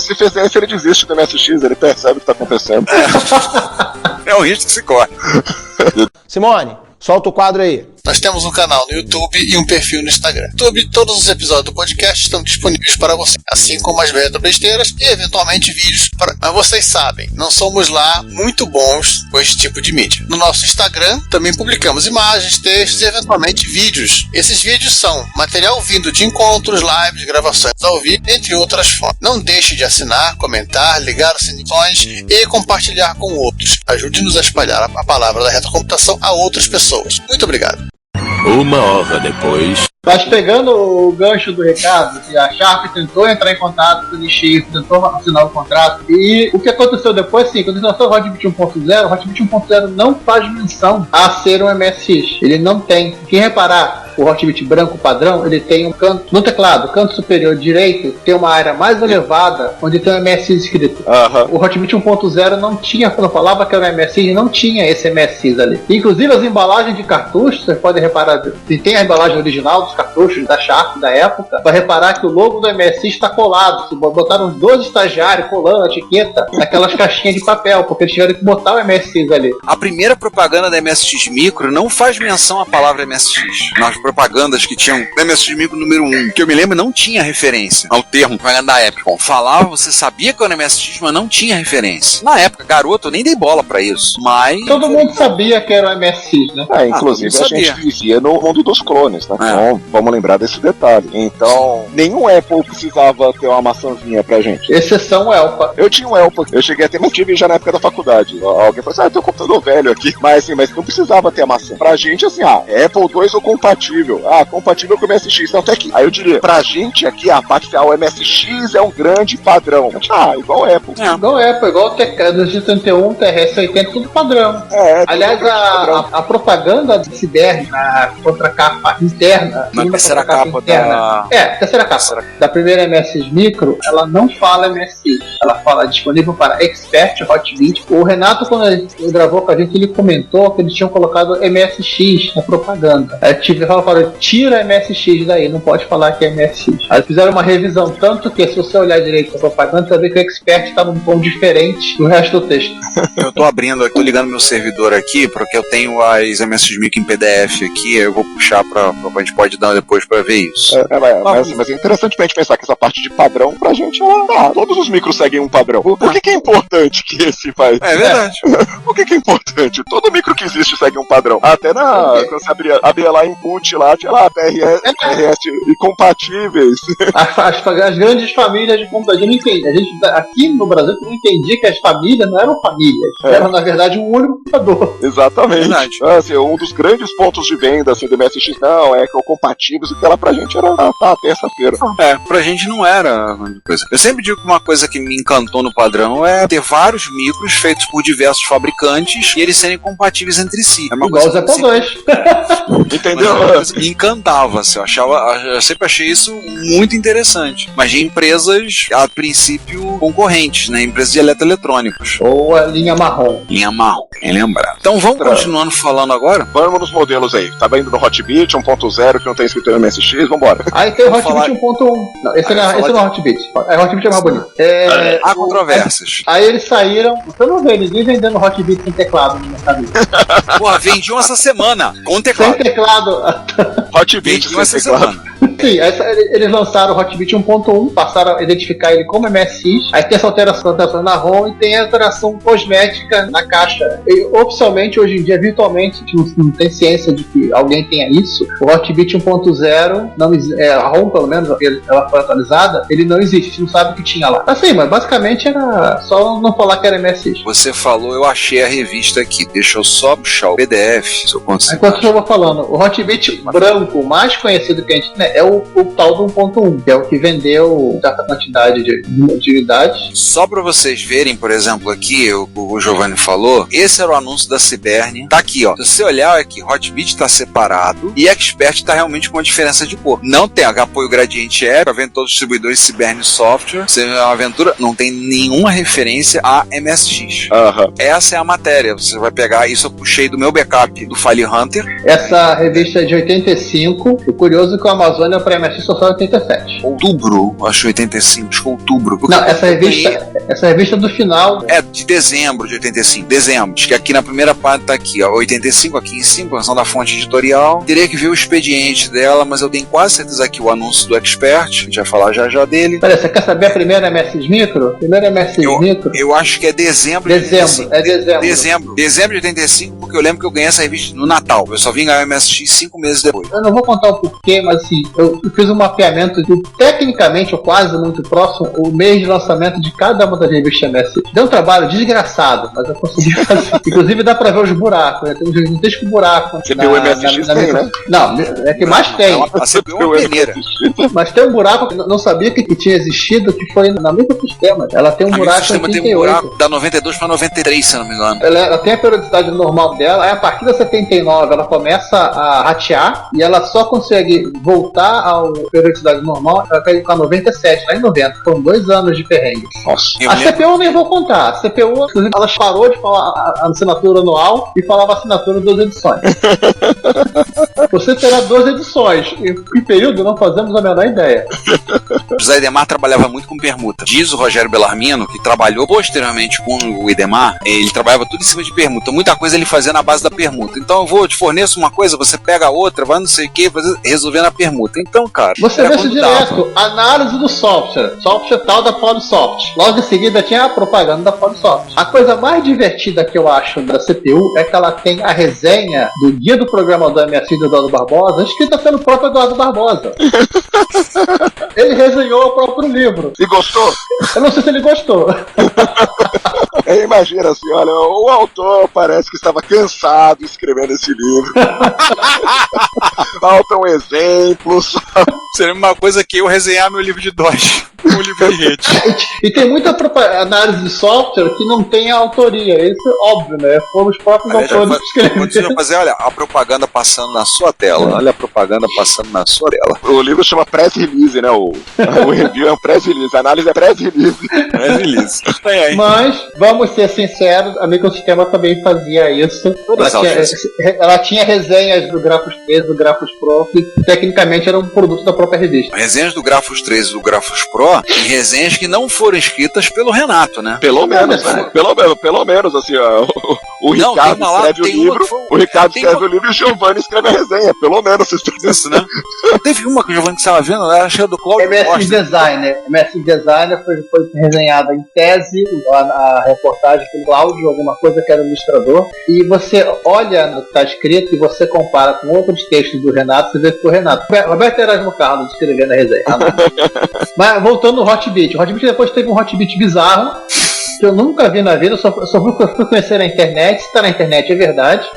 Se fizer isso, ele desiste do MSX, ele percebe o que tá acontecendo. É um risco que se corre. Simone, solta o quadro aí. Nós temos um canal no YouTube e um perfil no Instagram. No YouTube, todos os episódios do podcast estão disponíveis para você, assim como as besteiras e eventualmente vídeos. Mas vocês sabem, não somos lá muito bons com esse tipo de mídia. No nosso Instagram também publicamos imagens, textos e eventualmente vídeos. Esses vídeos são material vindo de encontros, lives, gravações ao vivo, entre outras fontes. Não deixe de assinar, comentar, ligar as sinições e compartilhar com outros. Ajude-nos a espalhar a palavra da retrocomputação a outras pessoas. Muito obrigado. 1 hora depois. Mas pegando o gancho do recado, que a Sharp tentou entrar em contato com o Nishi, tentou assinar o contrato, e o que aconteceu depois, sim, quando lançou o Hotbit 1.0, o Hotbit 1.0 não faz menção a ser um MSX. Ele não tem. Quem reparar, o Hotbit branco padrão, ele tem um canto, no teclado, canto superior direito, tem uma área mais elevada, onde tem um MSX escrito. O Hotbit 1.0 não tinha, quando falava que era um MSX, não tinha esse MSX ali. Inclusive as embalagens de cartuchos, vocês podem reparar, tem a embalagem original dos cartuchos da Sharp da época, para reparar que o logo do MSX está colado. Botaram os 2 estagiários colando a etiqueta naquelas caixinhas de papel, porque eles tiveram que botar o MSX ali. A primeira propaganda da MSX Micro não faz menção à palavra MSX. Nas propagandas que tinham MSX Micro número 1, que eu me lembro, não tinha referência ao termo propaganda da época. Falava, você sabia que era MSX, mas não tinha referência. Na época, garoto, eu nem dei bola pra isso, mas... Todo mundo sabia que era o MSX, né? Inclusive a gente vivia no mundo dos clones, né? Então, vamos lembrar desse detalhe. Então, nenhum Apple precisava ter uma maçãzinha pra gente. Exceção o Elpa. Eu tinha um Elpa, eu cheguei a ter, mas tive já na época da faculdade. Alguém falou assim, tem um computador velho aqui. Mas assim, mas não precisava ter a maçã. Pra gente, assim, Apple II ou compatível. Compatível com o MSX. Então, até aqui. Aí eu diria, pra gente aqui, a parte o MSX é um grande padrão. Igual o Apple. Igual o Apple, igual o TK231, TRS-80, tudo padrão. Aliás, a propaganda do CBR na contracapa interna, na terceira capa interna, terceira capa da primeira MSX Micro, ela não fala MSX, ela fala disponível para Expert Hotbit. O Renato, quando ele gravou com a gente, ele comentou que eles tinham colocado MSX na propaganda. Aí falaram, tira MSX daí, não pode falar que é MSX. Aí fizeram uma revisão, tanto que se você olhar direito a propaganda, você vai ver que o Expert está num tom diferente do resto do texto. Eu tô abrindo, eu tô ligando meu servidor aqui, porque eu tenho as MSX Micro em PDF aqui, eu vou puxar a gente pode dar depois pra ver isso. Mas é interessante pra gente pensar que essa parte de padrão pra gente todos os micros seguem um padrão. Por que é importante que esse faz? É verdade. Por que é importante? Todo micro que existe segue um padrão. Até quando você abria lá input lá, tinha lá TRS e compatíveis. As grandes famílias de computador, a gente aqui no Brasil não entendia que as famílias não eram famílias, eram na verdade um único computador. Exatamente. Assim, um dos grandes pontos de venda assim, do MSX não é que o compatíveis, o que ela pra gente era terça-feira. Pra gente não era uma coisa. Eu sempre digo que uma coisa que me encantou no padrão é ter vários micros feitos por diversos fabricantes e eles serem compatíveis entre si. É uma igual coisa os Apple II. Entendeu? Me encantava, assim, eu sempre achei isso muito interessante. Mas de empresas, a princípio, concorrentes, né? Empresas de eletroeletrônicos. Ou a linha marrom. Linha marrom, bem lembrado. Então vamos continuando falando agora? Vamos nos modelos aí. Tá vendo no Hotbit 1.0 que não tem escrito no MSX, vambora. Aí tem o Hotbit 1.1. Não, esse não é o Hotbit. O Hotbit é mais bonito. Há controvérsias. Aí eles saíram. Você não vê ninguém vendendo Hotbit sem teclado no mercado. Porra, vendi um essa semana. Com teclado. Sem teclado. Hotbit sem essa teclado. semana. Sim, eles lançaram o Hotbit 1.1, passaram a identificar ele como MSX. Aí tem essa alteração na ROM e tem a alteração cosmética na caixa. E, oficialmente, hoje em dia, virtualmente, não tem ciência de que alguém tenha isso. O Hotbit 1.0, a ROM pelo menos, ela foi atualizada, ele não existe, a gente não sabe o que tinha lá. Assim, mas basicamente era só não falar que era MSX. Você falou, eu achei a revista aqui. Deixa eu só puxar o PDF, se eu consigo. Enquanto eu vou falando, o Hotbit branco mais conhecido que a gente tem é o tal do 1.1, que é o que vendeu certa quantidade de unidades. Só para vocês verem, por exemplo, aqui, o Giovanni falou, esse era o anúncio da Cibernia. Tá aqui, ó. Se você olhar aqui, Hotbit tá separado e Expert tá realmente com uma diferença de cor. Não tem apoio Gradiente App, pra ver todos os distribuidores Cibernia Software. Você vê uma aventura, não tem nenhuma referência a MSX. Essa é a matéria. Você vai pegar, isso eu puxei do meu backup do File Hunter. Essa revista é de 85. O curioso é que o Amazônia para MSX só saiu em 87. Outubro, acho 85, acho que outubro. Não, essa revista do final. É, de dezembro de 85. Dezembro. Acho que aqui na primeira parte tá aqui, ó. 85 aqui em cima, posição da fonte editorial. Teria que ver o expediente dela, mas eu tenho quase certeza aqui o anúncio do Expert. A gente vai falar já dele. Peraí, você quer saber a primeira MSX Micro? Primeira MSX Micro? Eu acho que é dezembro de 85. Dezembro de 85, porque eu lembro que eu ganhei essa revista no Natal. Eu só vim ganhar o MSX 5 meses depois. Eu não vou contar o porquê, mas assim, eu fiz um mapeamento de, tecnicamente, ou quase muito próximo, o mês de lançamento de cada uma das revistas MSX. Deu um trabalho desgraçado, mas eu consegui fazer. Inclusive dá pra ver os buracos, né? Tem um gigantesco buraco. Você viu o MSX tem, né? Não, é que mais tem. Você viu uma peneira. Mas tem um buraco que não sabia que tinha existido, que foi na microsistema. Ela tem um buraco em 88. Tem um buraco da 92 pra 93, se não me engano. Ela tem a periodicidade normal dela, aí a partir da 79 ela começa a ratear e ela só consegue voltar à periodicidade normal com a 97, lá em 90. Foram 2 anos de perrengue. Nossa. A CPU eu nem vou contar. A CPU, inclusive, ela parou de falar a assinatura anual e falava assinatura 2 edições. Você terá 2 edições. Em que período não fazemos a menor ideia. O José Idemar trabalhava muito com permuta. Diz o Rogério Bellarmino, que trabalhou posteriormente com o Idemar, ele trabalhava tudo em cima de permuta. Muita coisa ele fazia na base da permuta. Então eu te forneço uma coisa, você pega a outra, vai não sei o que, resolvendo a permuta. Então, cara... Você vê isso direto. Análise do software. Software tal da Polysoft. Logo em seguida tinha a propaganda da Polysoft. A coisa mais divertida que eu acho da CPU é que ela tem a resenha do Guia do Programador MSX do Eduardo Barbosa, escrita pelo próprio Eduardo Barbosa. Ele resenhou o próprio livro. E gostou? Eu não sei se ele gostou. Imagina assim, olha, o autor parece que estava cansado escrevendo esse livro. Faltam exemplos. Seria uma coisa que eu resenhar meu livro de DOS. Um livro de rede. E tem muita análise de software que não tem a autoria. Isso é óbvio, né? Foram os próprios autores que escreveram. Continua a fazer, olha, a propaganda passando na sua tela. Olha a propaganda passando na sua tela. O livro chama Press Release, né? O review é um Press Release, a análise é Press Release. Press Release. Mas, vamos ser sinceros, a Microsistema também fazia isso. Ela tinha resenhas do Grafos 3, do Grafos Pro, que tecnicamente era um produto da própria revista. Resenhas do Grafos 3 e do Grafos Pro, e resenhas que não foram escritas pelo Renato, né? Pelo menos, né? Pelo menos, assim, ó, o Ricardo escreve o livro, o Ricardo escreve o livro e o Giovanni escreve a resenha, pelo menos isso, né? Teve uma que o Giovanni estava vendo, ela achei do Cláudio MSX Designer. MSX Designer foi resenhada em tese, a reportagem pelo Cláudio, alguma coisa que era o ilustrador, e você olha no que está escrito e você compara com outros textos do Renato, você vê que foi o Renato. Roberto Erasmo Carlos escrevendo a resenha. Mas voltando no Hotbit. O Hotbit depois teve um Hotbit bizarro. que eu nunca vi na vida, eu só fui conhecer na internet. Se tá na internet é verdade.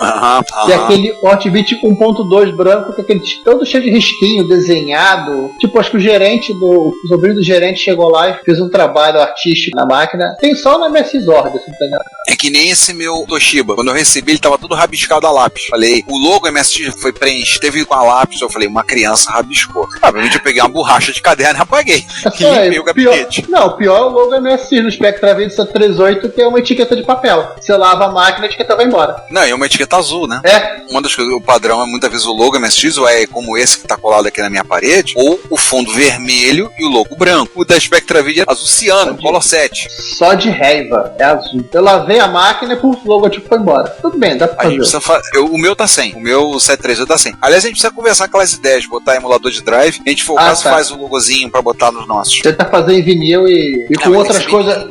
E aquele Hotbit 1.2 branco, com aquele todo cheio de risquinho, desenhado. Tipo, acho que o sobrinho do gerente chegou lá e fez um trabalho artístico na máquina. Tem só na MSX Org, assim, tá ligado? É que nem esse meu Toshiba. Quando eu recebi, ele tava todo rabiscado a lápis. Falei, o logo MSX foi preenchido, teve com a lápis. Eu falei, uma criança rabiscou. Obviamente eu peguei uma borracha de caderno e apaguei. E limpei o gabinete. O pior é o logo MSX no Spectravia 138, que é uma etiqueta de papel. Você lava a máquina, a etiqueta vai embora. Não, é uma etiqueta azul, né? Uma das coisas, o padrão é muitas vezes o logo MSX, ou é como esse que tá colado aqui na minha parede, ou o fundo vermelho e o logo branco. O da Spectravia é azul ciano, Color 7. Só de raiva, é azul. Eu lavei a máquina e o logotipo foi embora. Tudo bem, dá pra fazer. O meu tá sem. O meu 738 tá sem. Aliás, a gente precisa conversar aquelas ideias, botar emulador de drive. A gente for o caso, faz o logozinho pra botar nos nossos. Tenta fazer em vinil e com outras coisas.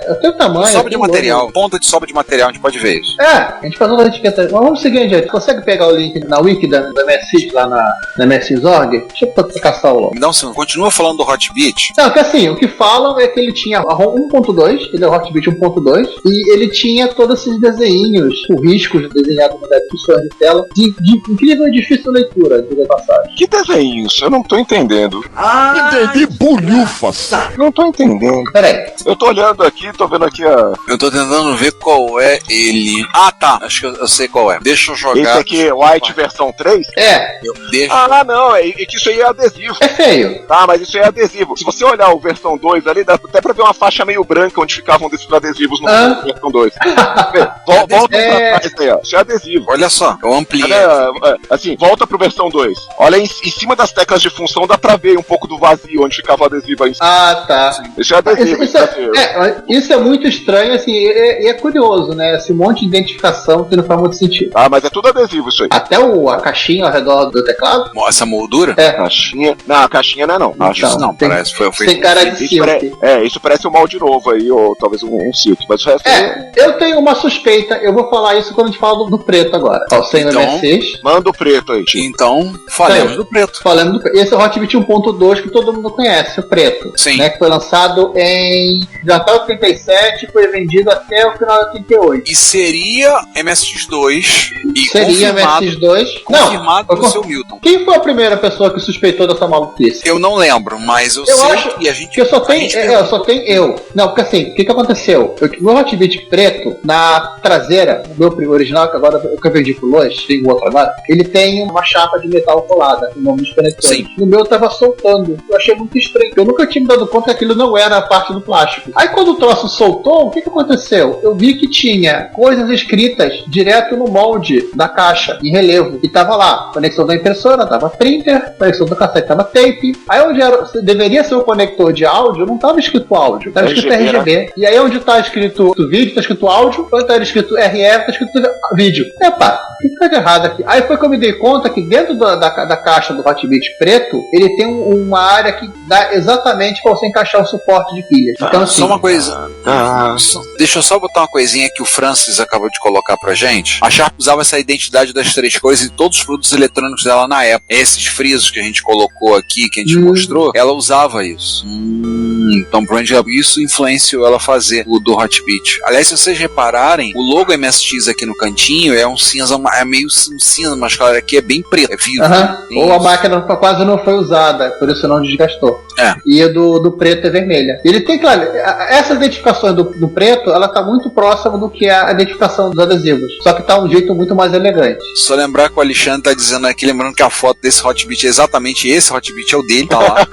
Eu tenho tamanho. Sobra de material, ponta de sobra de material, a gente pode ver isso. A gente faz outra etiqueta. Mas vamos seguir, gente. Consegue pegar o link na wiki da MSX lá na MSX Org? Deixa eu caçar o logo. Me dá um segundo. Continua falando do Hotbit. Não, que assim, o que falam é que ele tinha a ROM 1.2, ele é o Hotbit 1.2, e ele tinha todos esses desenhinhos, com riscos desenhados na descrição de tela, de incrível e difícil leitura, de passagem. Que desenhos? Eu não tô entendendo. Entendi, bolhufas. Não tô entendendo. Peraí. Eu tô olhando aqui, tô vendo aqui a... Eu tô tentando ver qual é ele. Tá. Acho que eu sei qual é. Deixa eu jogar. Esse aqui é White versão 3? Eu deixo. Não. É que isso aí é adesivo. É feio. Tá, mas isso aí é adesivo. Se você olhar o versão 2 ali, dá até pra ver uma faixa meio branca onde ficavam desses adesivos no versão 2. Volta pra trás aí, ó. Isso é adesivo. Olha só, eu ampliei. Assim, volta pro versão 2. Olha em cima das teclas de função, dá pra ver um pouco do vazio onde ficava o adesivo aí. Tá. Isso é adesivo. Isso é muito estranho, assim, e é curioso, né? Esse monte de identificação que não faz muito sentido. Mas é tudo adesivo isso aí. Até a caixinha ao redor do teclado? Essa moldura? Caixinha. Não, a caixinha não é não. Acho isso não, parece. Tem cara de silk. Isso parece um molde novo aí, ou talvez um silk, mas o resto eu tenho uma suspeita, eu vou falar isso quando a gente fala do preto agora. Sem o MSX. Manda o preto aí. Então, falemos do preto. Falando do preto. Esse é o Hotbit 1.2 que todo mundo conhece, o preto. Sim. Né, que foi lançado em Natal 87, foi vendido até o final de 88. E seria MSX2 e seria MSX2? Confirmado pelo seu Milton. Quem foi a primeira pessoa que suspeitou dessa maluquice? Eu não lembro, mas eu sei que a gente... Que só tem eu. Não, porque assim, o que aconteceu? Meu Hotbit preto, na traseira, o meu original, que agora eu vendi pro Lois, tem um outro agora, ele tem uma chapa de metal colada, com o nome dos conectores. Sim. No meu tava soltando. Eu achei muito estranho. Eu nunca tinha me dado conta que aquilo não era a parte do plástico. Aí quando o troço soltou, o que aconteceu? Eu vi que tinha coisas escritas direto no molde da caixa, em relevo. E tava lá, conexão da impressora, tava printer, conexão do cassete, tava tape. Aí onde deveria ser o conector de áudio, não tava escrito áudio, tava escrito RGB. E aí onde tá escrito vídeo, tá escrito áudio, onde tá escrito RF, tá escrito vídeo. Epa, o que tá de errado aqui? Aí foi que eu me dei conta que dentro da caixa do Hotbit preto, ele tem uma área que dá exatamente pra você encaixar o suporte de pilhas. Então, assim, só uma coisa. Deixa eu só botar uma coisinha que o Francis acabou de colocar pra gente. A Sharp usava essa identidade das três coisas em todos os produtos eletrônicos dela na época. Esses frisos que a gente colocou aqui, que a gente mostrou, ela usava isso. Então, provavelmente isso influenciou ela a fazer o do Hotbit. Aliás, se vocês repararem, o logo MSX aqui no cantinho é um cinza, é meio um cinza, mas claro, aqui é bem preto, é vivo. Ou a máquina quase não foi usada, por isso não desgastou. E a do preto é vermelha. Ele tem, claro, essa identificação do preto, ela tá muito próxima do que é a identificação dos adesivos. Só que tá um jeito muito mais elegante. Só lembrar que o Alexandre tá dizendo aqui, lembrando que a foto desse Hotbit é exatamente esse Hotbit, é o dele, tá lá.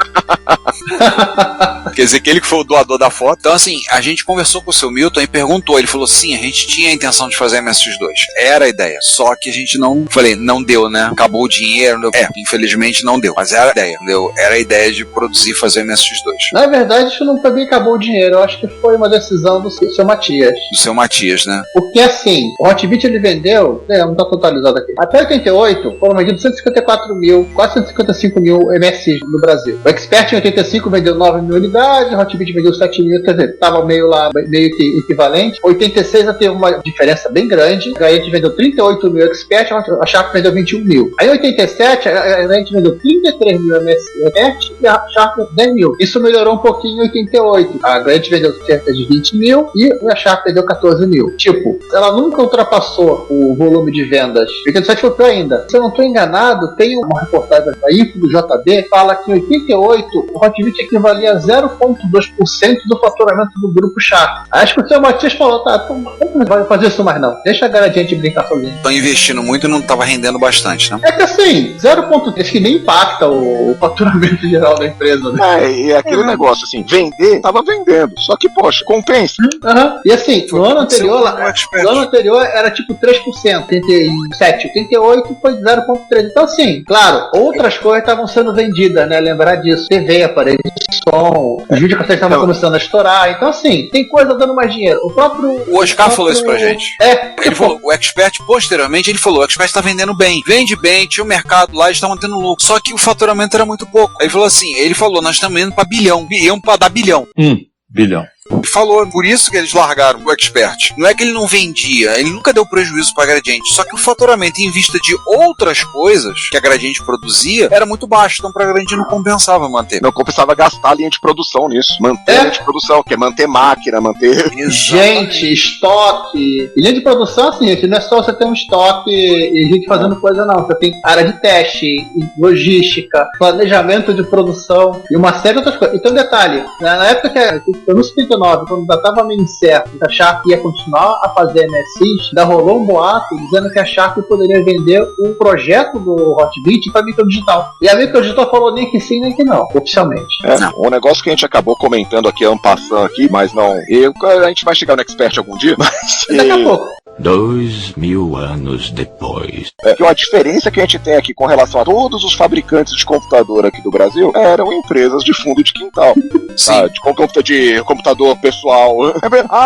Quer dizer que ele que foi o doador da foto. Então, assim, a gente conversou com o seu Milton e perguntou. Ele falou, sim, a gente tinha a intenção de fazer MSX2. Era a ideia. Só que a gente não... Falei, não deu, né? Acabou o dinheiro. Não deu. Infelizmente não deu. Mas era a ideia. Entendeu? Era a ideia de produzir e fazer MSX2. Na verdade, isso não também acabou o dinheiro. Eu acho que foi uma decisão do seu Matias. Do seu Matias, né? Porque, assim, o Hotbit ele vendeu... não tá totalizado aqui. Até 88, foram vendidos 154 mil, quase 155 mil MSX no Brasil. O Expert em 85 vendeu 9 mil unidades. unidades, a Hotbit vendeu 7 mil, quer dizer, tava meio que equivalente. 86 já teve uma diferença bem grande, a Gradiente vendeu 38 mil Expert, a Sharp vendeu 21 mil. Aí em 87, a Gradiente vendeu 33 mil Expert e a Sharp 10 mil. Isso melhorou um pouquinho em 88. A Gradiente vendeu cerca de 20 mil e a Sharp vendeu 14 mil. Tipo, ela nunca ultrapassou o volume de vendas. 87 foi pior ainda. Se eu não estou enganado, tem uma reportagem da Info do JB que fala que em 88 o Hotbit equivalia a 0,2% do faturamento do grupo Sharp. Acho que o seu Matias falou, tá, então não vai fazer isso mais não. Deixa a Gradiente brincar sozinho. Estão investindo muito e não estava rendendo bastante, né? É que assim, 0,3 que nem impacta o faturamento geral da empresa, né? É aquele negócio assim, vender, tava vendendo. Só que, poxa, compensa. E assim, no ano anterior era tipo 3%, 87, 88 foi 0,3%. Então assim, claro, outras coisas estavam sendo vendidas, né? Lembrar disso. TV, aparelho de som, os videocassetes estavam começando a estourar. Então assim, tem coisa dando mais dinheiro. O Oscar falou isso pra gente. Ele falou, o Expert, posteriormente, ele falou, o Expert tá vendendo bem. Vende bem, tinha um mercado lá, eles estavam tendo lucro. Só que o faturamento era muito pouco. Aí ele falou, nós estamos indo pra bilhão. Iam pra dar bilhão. Bilhão. Falou, por isso que eles largaram o Expert. Não é que ele não vendia, ele nunca deu prejuízo pra Gradiente, só que o faturamento em vista de outras coisas que a Gradiente produzia era muito baixo, então pra Gradiente não compensava manter. Não compensava gastar a linha de produção nisso. Manter a linha de produção, que é manter máquina, manter... Gente, estoque. E linha de produção, assim, gente, não é só você ter um estoque e gente fazendo coisa, não. Você tem área de teste, logística, planejamento de produção e uma série de outras coisas. Então, detalhe, na época que no 79, quando ainda estava meio incerto que a Sharp ia continuar a fazer MSX, ainda rolou um boato dizendo que a Sharp poderia vender um projeto do Hotbit para a Microdigital. E a Microdigital falou nem que sim, nem que não, oficialmente. Um negócio que a gente acabou comentando aqui, passando aqui, mas não... a gente vai chegar no Expert algum dia, mas... Daqui a pouco. 2000 anos depois. Que a diferença que a gente tem aqui com relação a todos os fabricantes de computador aqui do Brasil eram empresas de fundo de quintal. Tá? De computador pessoal.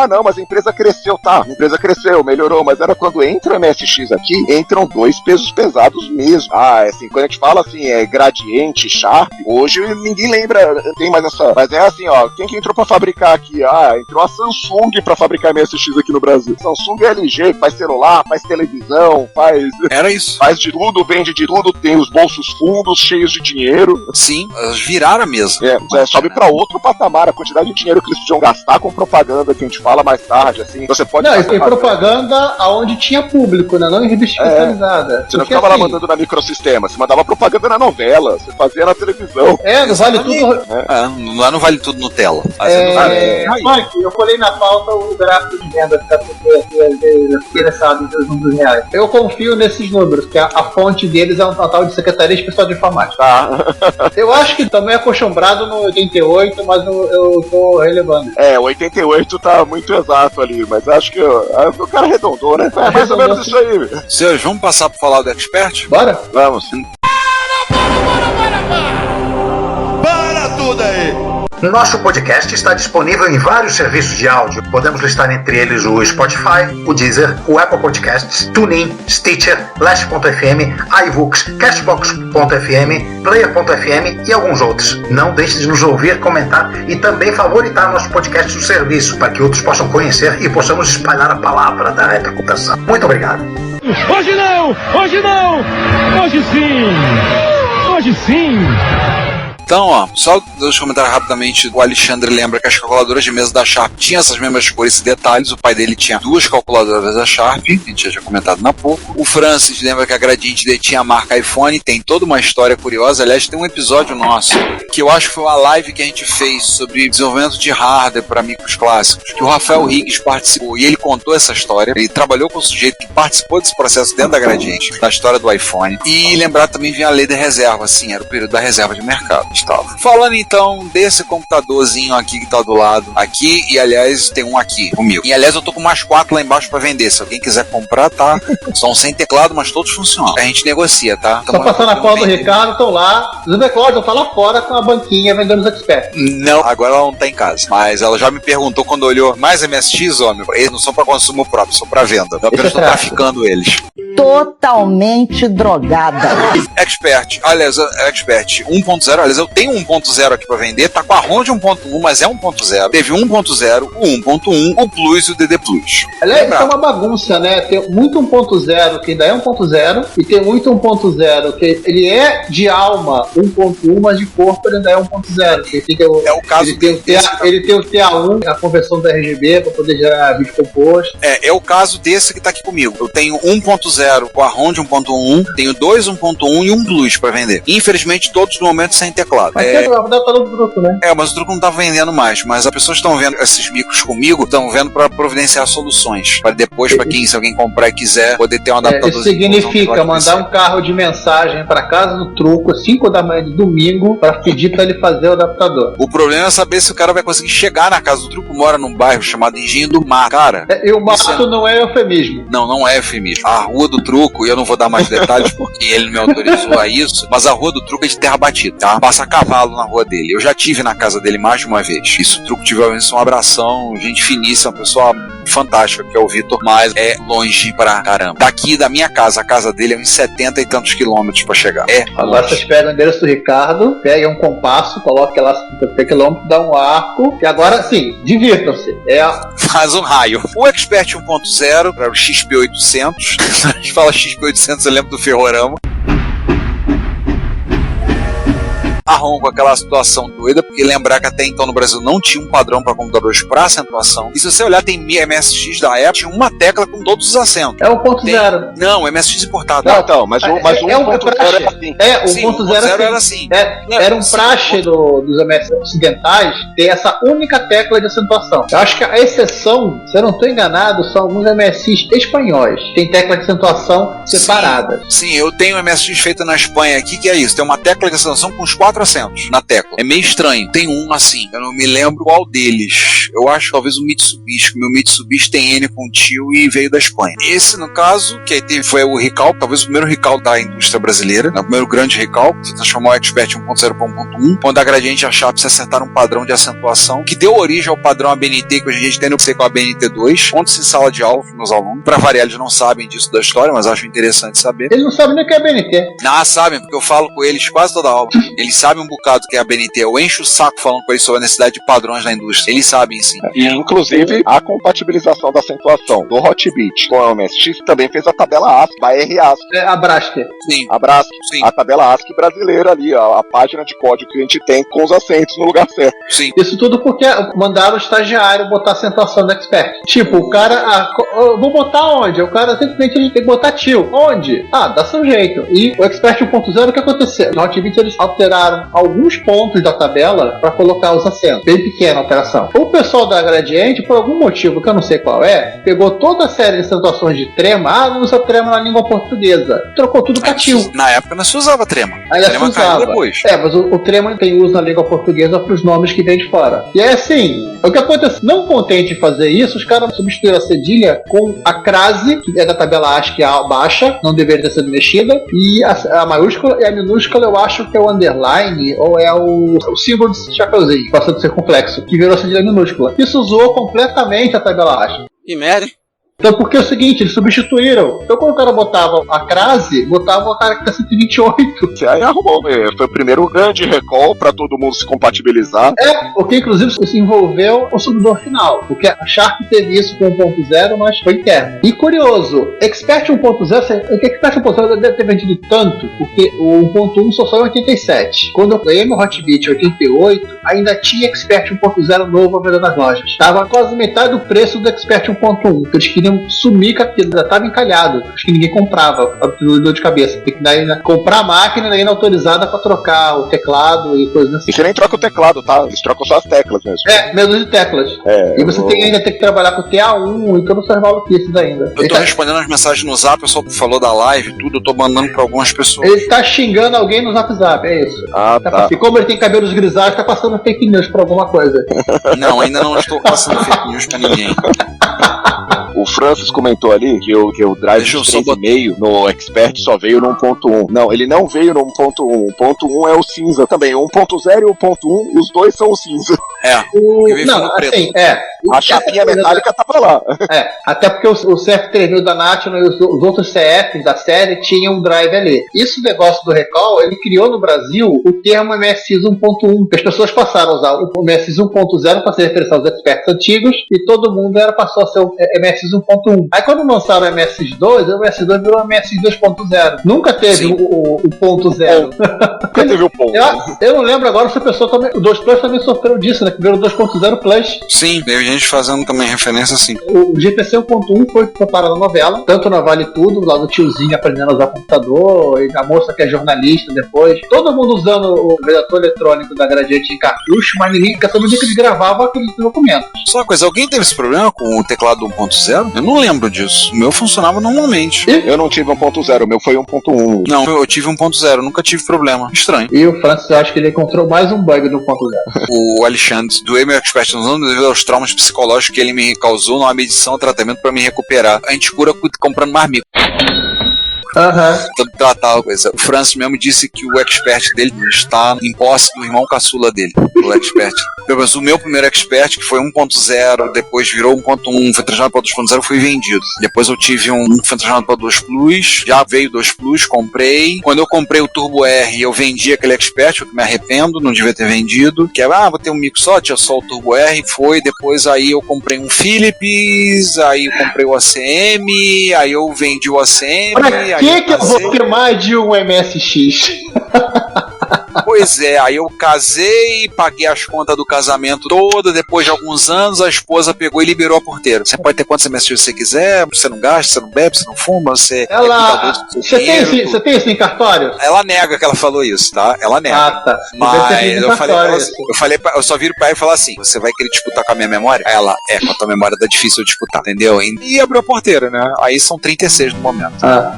Não, mas a empresa cresceu, tá? A empresa cresceu, melhorou, mas era quando entra o MSX aqui, entram dois pesos pesados mesmo. Assim, quando a gente fala assim, Gradiente, Sharp, hoje ninguém lembra, tem mais essa... Mas é assim, quem que entrou pra fabricar aqui? Entrou a Samsung pra fabricar MSX aqui no Brasil. Samsung e LG, faz celular, faz televisão, faz... Era isso. Faz de tudo, vende de tudo, tem os bolsos fundos cheios de dinheiro. Sim, elas viraram a mesa. Sobe pra outro patamar, a quantidade de dinheiro que eles podiam gastar com propaganda, que a gente fala mais tarde, assim. Você pode... Não, tem propaganda aonde tinha público, né? Não em revista especializada. Você não ficava lá mandando na Microsistema, você mandava propaganda na novela, você fazia na televisão. Não vale tudo... Lá não vale tudo Nutella. Mike, eu colei na pauta o gráfico de venda que tá interessado nos números reais. Eu confio nesses números, que a fonte deles é um total de Secretaria Especial de Informática. Eu acho que também é acostumbrado no 88, mas eu tô relevando. 88 tá muito exato ali, mas acho que o cara arredondou, né? É mais ou menos isso aí. Senhores, vamos passar pro falar do Expert? Bora? Vamos. Para tudo aí! Nosso podcast está disponível em vários serviços de áudio. Podemos listar entre eles o Spotify, o Deezer, o Apple Podcasts, TuneIn, Stitcher, Last.fm, iVoox, Castbox.fm, Player.fm e alguns outros. Não deixe de nos ouvir, comentar e também favoritar nosso podcast no serviço para que outros possam conhecer e possamos espalhar a palavra da retrocomputação. Muito obrigado. Hoje não! Hoje não! Hoje sim! Hoje sim! Então, só dois comentários rapidamente. O Alexandre lembra que as calculadoras de mesa da Sharp tinham essas mesmas cores e detalhes. O pai dele tinha duas calculadoras da Sharp, a gente já comentado na pouco. O Francis lembra que a Gradiente detinha a marca iPhone, tem toda uma história curiosa. Aliás, tem um episódio nosso, que eu acho que foi uma live que a gente fez sobre desenvolvimento de hardware para micros clássicos, que o Rafael Higgs participou, e ele contou essa história. Ele trabalhou com o sujeito que participou desse processo dentro da Gradiente, da história do iPhone. E lembrar também vinha a lei da reserva, assim, era o período da reserva de mercado. Falando então desse computadorzinho aqui que tá do lado aqui, e aliás tem um aqui comigo, e aliás eu tô com mais 4 lá embaixo pra vender, se alguém quiser comprar, tá? São sem teclado, mas todos funcionam, a gente negocia, tá? Tô passando a cola do Ricardo, tô lá, o Cláudio tá lá fora com a banquinha vendendo os experts. Não, agora ela não tá em casa, mas ela já me perguntou quando olhou, mais MSX, homem, eles não são pra consumo próprio, são pra venda, eu apenas tô traficando eles. totalmente drogada. Expert 1.0, aliás, eu tenho 1.0 aqui pra vender, tá com a ROM de 1.1, mas é 1.0. Teve 1.0, o 1.1, o Plus e o DD Plus. Aliás, isso é uma bagunça, né? Tem muito 1.0 que ainda é 1.0 e tem muito 1.0 que ele é de alma 1.1, mas de corpo ele ainda é 1.0. É o caso ele tem o TA1, a conversão da RGB para poder gerar vídeo composto. É o caso desse que tá aqui comigo. Eu tenho 1.0 com a ROM de 1.1, tenho 2 1.1 e um Plus pra vender. Infelizmente, todos no momento sem teclado. Mas tem o adaptador do truco, né? Mas o truco não tá vendendo mais. Mas as pessoas estão vendo esses micros comigo, estão vendo pra providenciar soluções. Para depois, pra quem, se alguém comprar e quiser, poder ter um adaptador. Isso significa mandar um carro de mensagem pra casa do truco, 5 da manhã de domingo, pra pedir pra ele fazer o adaptador. O problema é saber se o cara vai conseguir chegar na casa do truco. Mora num bairro chamado Engenho do Mar. Cara. E o mato não é eufemismo. Não é eufemismo. A rua do truco, e eu não vou dar mais detalhes porque ele me autorizou a isso, mas a rua do truco é de terra batida, tá? Passa cavalo na rua dele. Eu já tive na casa dele mais de uma vez. E se o truco tiver um abração, gente finíssima, pessoa fantástica, que é o Vitor, mas é longe pra caramba. Daqui da minha casa, a casa dele é uns 70 e tantos quilômetros pra chegar. Agora vocês pegam o endereço do Ricardo, pegam um compasso, coloquem lá 50 quilômetros, dá um arco, e agora sim, divirtam-se. Faz um raio. O Expert 1.0 para o XP800, a gente fala XP800, eu lembro do Ferrorama. A ROM com aquela situação doida, porque lembrar que até então no Brasil não tinha um padrão para computadores para acentuação. E se você olhar, tem MSX da época, tinha uma tecla com todos os acentos. É o 1.0. Não, MSX importado. Não, então, mas o 1.0 era assim. O 1.0 era assim. Era um praxe dos MSX ocidentais ter essa única tecla de acentuação. Eu acho que a exceção, se eu não estou enganado, são alguns MSX espanhóis. Tem tecla de acentuação separada. Sim, eu tenho um MSX feito na Espanha aqui, que é isso. Tem uma tecla de acentuação com os 4 acentos na tecla. É meio estranho. Tem um assim. Eu não me lembro qual deles. Eu acho talvez o Mitsubishi. Meu Mitsubishi tem N com tio e veio da Espanha. Esse, no caso, que aí teve, foi o recall, talvez o primeiro recall da indústria brasileira, o primeiro grande recall, que se transformou o Expert 1.0 para 1.1, quando a Gradiente e a Sharp se acertaram um padrão de acentuação que deu origem ao padrão ABNT, que hoje a gente tem no C com a ABNT2, onde se sala de aula meus alunos. Para variar, eles não sabem disso da história, mas acho interessante saber. Eles não sabem nem o que é ABNT. Não, sabem, porque eu falo com eles quase toda aula. Eles sabem um bocado que é a ABNT. Eu encho o saco falando com eles sobre a necessidade de padrões na indústria. Eles sabem sim. E inclusive a compatibilização da acentuação do Hotbit com a MSX também fez a tabela ASCII, a R-ASCII. A Braskem. Sim. A Braskem. Sim. A tabela ASCII brasileira ali, a página de código que a gente tem com os acentos no lugar certo. Sim. Isso tudo porque mandaram o estagiário botar a acentuação do Expert. Tipo, o cara, vou botar onde? O cara simplesmente tem que botar tio. Onde? Dá seu jeito. E o Expert 1.0, o que aconteceu? No Hotbit eles alteraram alguns pontos da tabela para colocar os acentos. Bem pequena a alteração. O pessoal da Gradiente, por algum motivo que eu não sei qual pegou toda a série de acentuações de trema. Não usa trema na língua portuguesa. Trocou tudo pra tio. Na época não se usava trema. Trema caiu depois. Mas o trema tem uso na língua portuguesa para os nomes que vêm de fora. E é assim, o que acontece? Não contente em fazer isso, os caras substituíram a cedilha com a crase, que é da tabela ASCII baixa, não deveria ter sido mexida, e a maiúscula e a minúscula eu acho que é o underline, ou é o símbolo de chapeuzinho, passando a ser complexo, que virou cedilha minúscula. Isso zoou completamente a tabela ASCII. Que merda. Então, porque é o seguinte, eles substituíram. Então, quando o cara botava a crase, botava o caractere 128. Aí arrumou. Foi o primeiro grande recall para todo mundo se compatibilizar. Porque inclusive se envolveu o consumidor final. Porque a Sharp teve isso com 1.0, mas foi interno. E curioso, Expert 1.0, o Expert 1.0 deve ter vendido tanto, porque o 1.1 só saiu em 87. Quando eu ganhei meu Hotbit em 88, ainda tinha Expert 1.0 novo a venda nas lojas. Estava quase metade do preço do Expert 1.1. Eles queriam sumir com aquilo, já estava encalhado. Acho que ninguém comprava, dor de cabeça. Tem que comprar a máquina ainda autorizada para trocar o teclado e coisas assim. E você nem troca o teclado, tá? Eles trocam só as teclas mesmo. Mesmo de teclas. E você ainda tem que trabalhar com o TA1 e todos os seus maluquices ainda. Eu tô respondendo as mensagens no Zap, o pessoal falou da live e tudo, eu tô mandando pra algumas pessoas. Ele tá xingando alguém no Zap, é isso. Tá. E como ele tem cabelos grisalhos, tá passando fake news pra alguma coisa. Não, ainda não estou passando fake news pra ninguém. O Francis comentou ali que o drive de 3,5 no Expert só veio no 1.1. Não, ele não veio no 1.1. O 1.1 é o cinza também. O 1.0 e o 1.1, os dois são o cinza. A chapinha metálica tava lá. Até porque o CF3000 da National e os outros CFs da série tinham um drive ali. Isso, o negócio do recall, ele criou no Brasil o termo MSX 1.1, que as pessoas passaram a usar o MSX 1.0 para se referenciar aos experts antigos, e todo mundo passou a ser o MSX 1.1. Aí quando lançaram o MSX2, o MSX2 virou o MSX 2.0. Nunca teve o ponto zero. Nunca teve o ponto. Eu não lembro agora se a pessoa também. O 2 Plus também sofreu disso, né? Que virou o 2.0 Plus. Sim, teve gente fazendo também referência assim. O GPC 1.1 foi preparado na novela, tanto na Vale Tudo, lá do tiozinho aprendendo a usar computador, e a moça que é jornalista depois. Todo mundo usando o vetor eletrônico da Gradiente em cartucho, mas ninguém quer saber que eles gravavam aqueles documentos. Só uma coisa, alguém teve esse problema com o teclado 1.0? Eu não lembro disso. O meu funcionava normalmente. Eu não tive 1.0, o meu foi 1.1. Não, eu tive 1.0, nunca tive problema. Estranho. E o Francis, eu acho que ele encontrou mais um bug do 1.0. O Alexandre doeu meu Expert nos anos devido aos traumas psicológicos que ele me causou numa medição e tratamento para me recuperar. A gente cura comprando marmita. Tratar coisa. O Francis mesmo disse que o Expert dele está em posse do irmão caçula dele, o Expert. Mas o meu primeiro Expert, que foi 1.0, depois virou 1.1, foi transformado para 2.0, foi vendido. Depois eu tive um que foi transformado para 2 Plus, já veio 2 Plus, comprei. Quando eu comprei o Turbo R, eu vendi aquele Expert, eu me arrependo, não devia ter vendido. Que era, vou ter um mico só, tinha só o Turbo R, foi. Depois aí eu comprei um Philips, aí eu comprei o ACM, aí eu vendi o ACM. Pra que eu vou ter mais de um MSX? Pois é, aí eu casei, paguei as contas do casamento todo, depois de alguns anos a esposa pegou e liberou a porteira. Você pode ter quantos MSX você quiser, você não gasta, você não bebe, você não fuma, você Você tem isso em cartório? Ela nega que ela falou isso, tá? Ela nega. Tá. Mas eu só viro pra ela e falo assim, você vai querer disputar com a minha memória? Ela, com a tua memória dá difícil disputar, entendeu? E abriu a porteira, né? Aí são 36 no momento.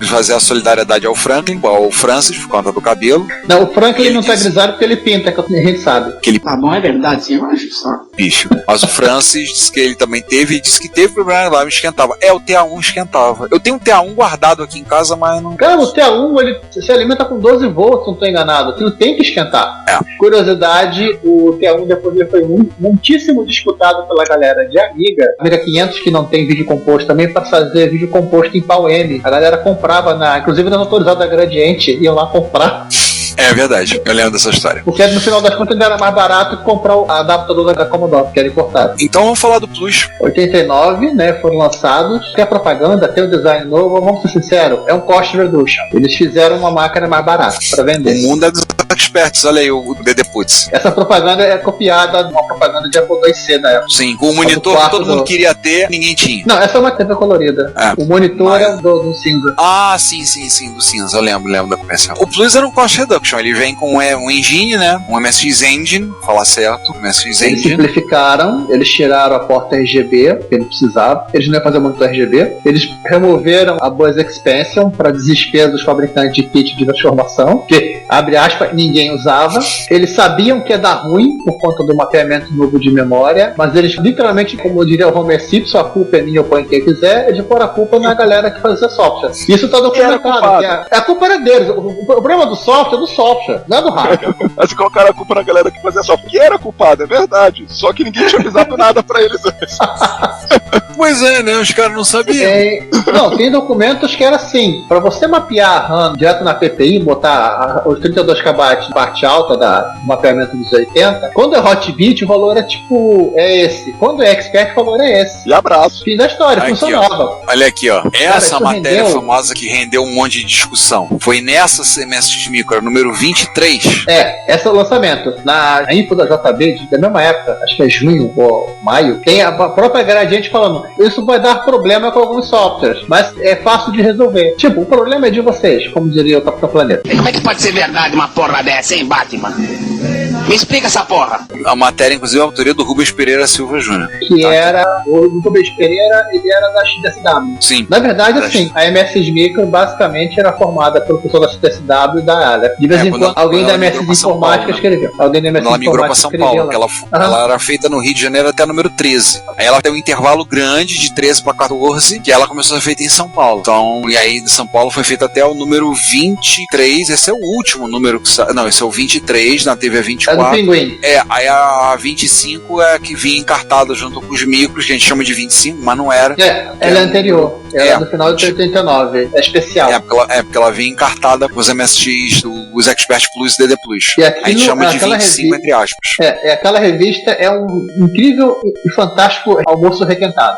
Fazer a solidariedade ao Franklin, ao Francis, por conta do cabelo. Não, o Franklin não tá grisalho porque ele pinta, que a gente sabe. Que ele... Tá bom, é verdade, sim, eu acho só. Bicho. Mas o Francis disse que ele também teve, e disse que teve problema lá, me esquentava. O TA1 esquentava. Eu tenho um TA1 guardado aqui em casa, mas não... Cara, o TA1, ele se alimenta com 12 volts, não tô enganado. Aquilo tem que esquentar. Curiosidade, o TA1 depois ele foi muitíssimo disputado pela galera de Amiga 500, que não tem vídeo composto também, para fazer vídeo composto em pau-M. A galera comprava, inclusive nas autorizadas da Gradiente, iam lá comprar. É verdade, eu lembro dessa história. Porque no final das contas ainda era mais barato que comprar o adaptador da Commodore, que era importado. Então vamos falar do Plus. 89, né, foram lançados. Tem a propaganda, tem o design novo, vamos ser sinceros, é um cost reduction. Eles fizeram uma máquina mais barata para vender. O mundo é dos experts, olha aí o DD Putz. Essa propaganda é copiada de uma propaganda de Apple IIc da época. Sim, com o monitor que todo mundo queria ter, ninguém tinha. Não, essa é uma TV colorida. O monitor é do cinza. Ah, sim, do cinza, eu lembro da comercial. O Plus era um cost reduction. Ele vem com um engine, né? Um MSX Engine, falar certo. MSX Engine. Eles simplificaram, eles tiraram a porta RGB, que ele precisava. Eles não iam fazer monitor RGB. Eles removeram a Buzz Expansion para desespero dos fabricantes de kit de transformação, que, abre aspas, ninguém usava. Eles sabiam que ia dar ruim por conta do mapeamento novo de memória, mas eles literalmente, como eu diria o Homer Simpson, a culpa é minha, eu ponho quem quiser, eles pôr a culpa na galera que fazia software. Isso tá documentado. A culpa era deles. O problema do software é do software, não é do hardware. Mas colocaram a culpa na galera que fazia software, que era culpada, é verdade. Só que ninguém tinha avisado nada pra eles antes. Pois é, né? Os caras não sabiam. Não, tem documentos que era assim, pra você mapear a RAM direto na PPI, botar os 32 KB de parte alta do mapeamento dos 80, quando é hot bit o valor é esse. Quando é expert o valor é esse. E abraço. Fim da história, aqui, funcionava. Ó. Olha aqui, ó. Essa matéria famosa que rendeu um monte de discussão. Foi nessa MSX Micro, número 23. Esse é o lançamento. Na info da JB, da mesma época, acho que é junho ou maio, tem a própria Gradiente falando, isso vai dar problema com alguns softwares, mas é fácil de resolver. Tipo, o problema é de vocês, como diria o Capitão Planeta. E como é que pode ser verdade uma porra dessa, hein, Batman? Me explica essa porra. A matéria, inclusive, é a autoria do Rubens Pereira Silva Jr. Que era... O Rubens Pereira, ele era da XDSW. Sim. Na verdade, assim, a MSX Micro basicamente era formada pelo pessoal da XDSW e da Aleph. De vez em quando, alguém da MSX Informática escreveu. Alguém da MSX ela migrou pra São Paulo, que ela era feita no Rio de Janeiro até o número 13. Aí ela tem um intervalo grande de 13 para 14, que ela começou a ser feita em São Paulo. Então, e aí de São Paulo foi feita até o número 23. Esse é o último número que não, esse é o 23, na TV 24. É do Pinguim. Aí a 25 é que vinha encartada junto com os micros, que a gente chama de 25, mas não era. Ela é anterior. Ela é do final de 89. É especial. Porque ela vinha encartada com os MSX, os Expert Plus e DD Plus. E a gente chama de 25 entre aspas. Aquela revista é um incrível e fantástico almoço requentado.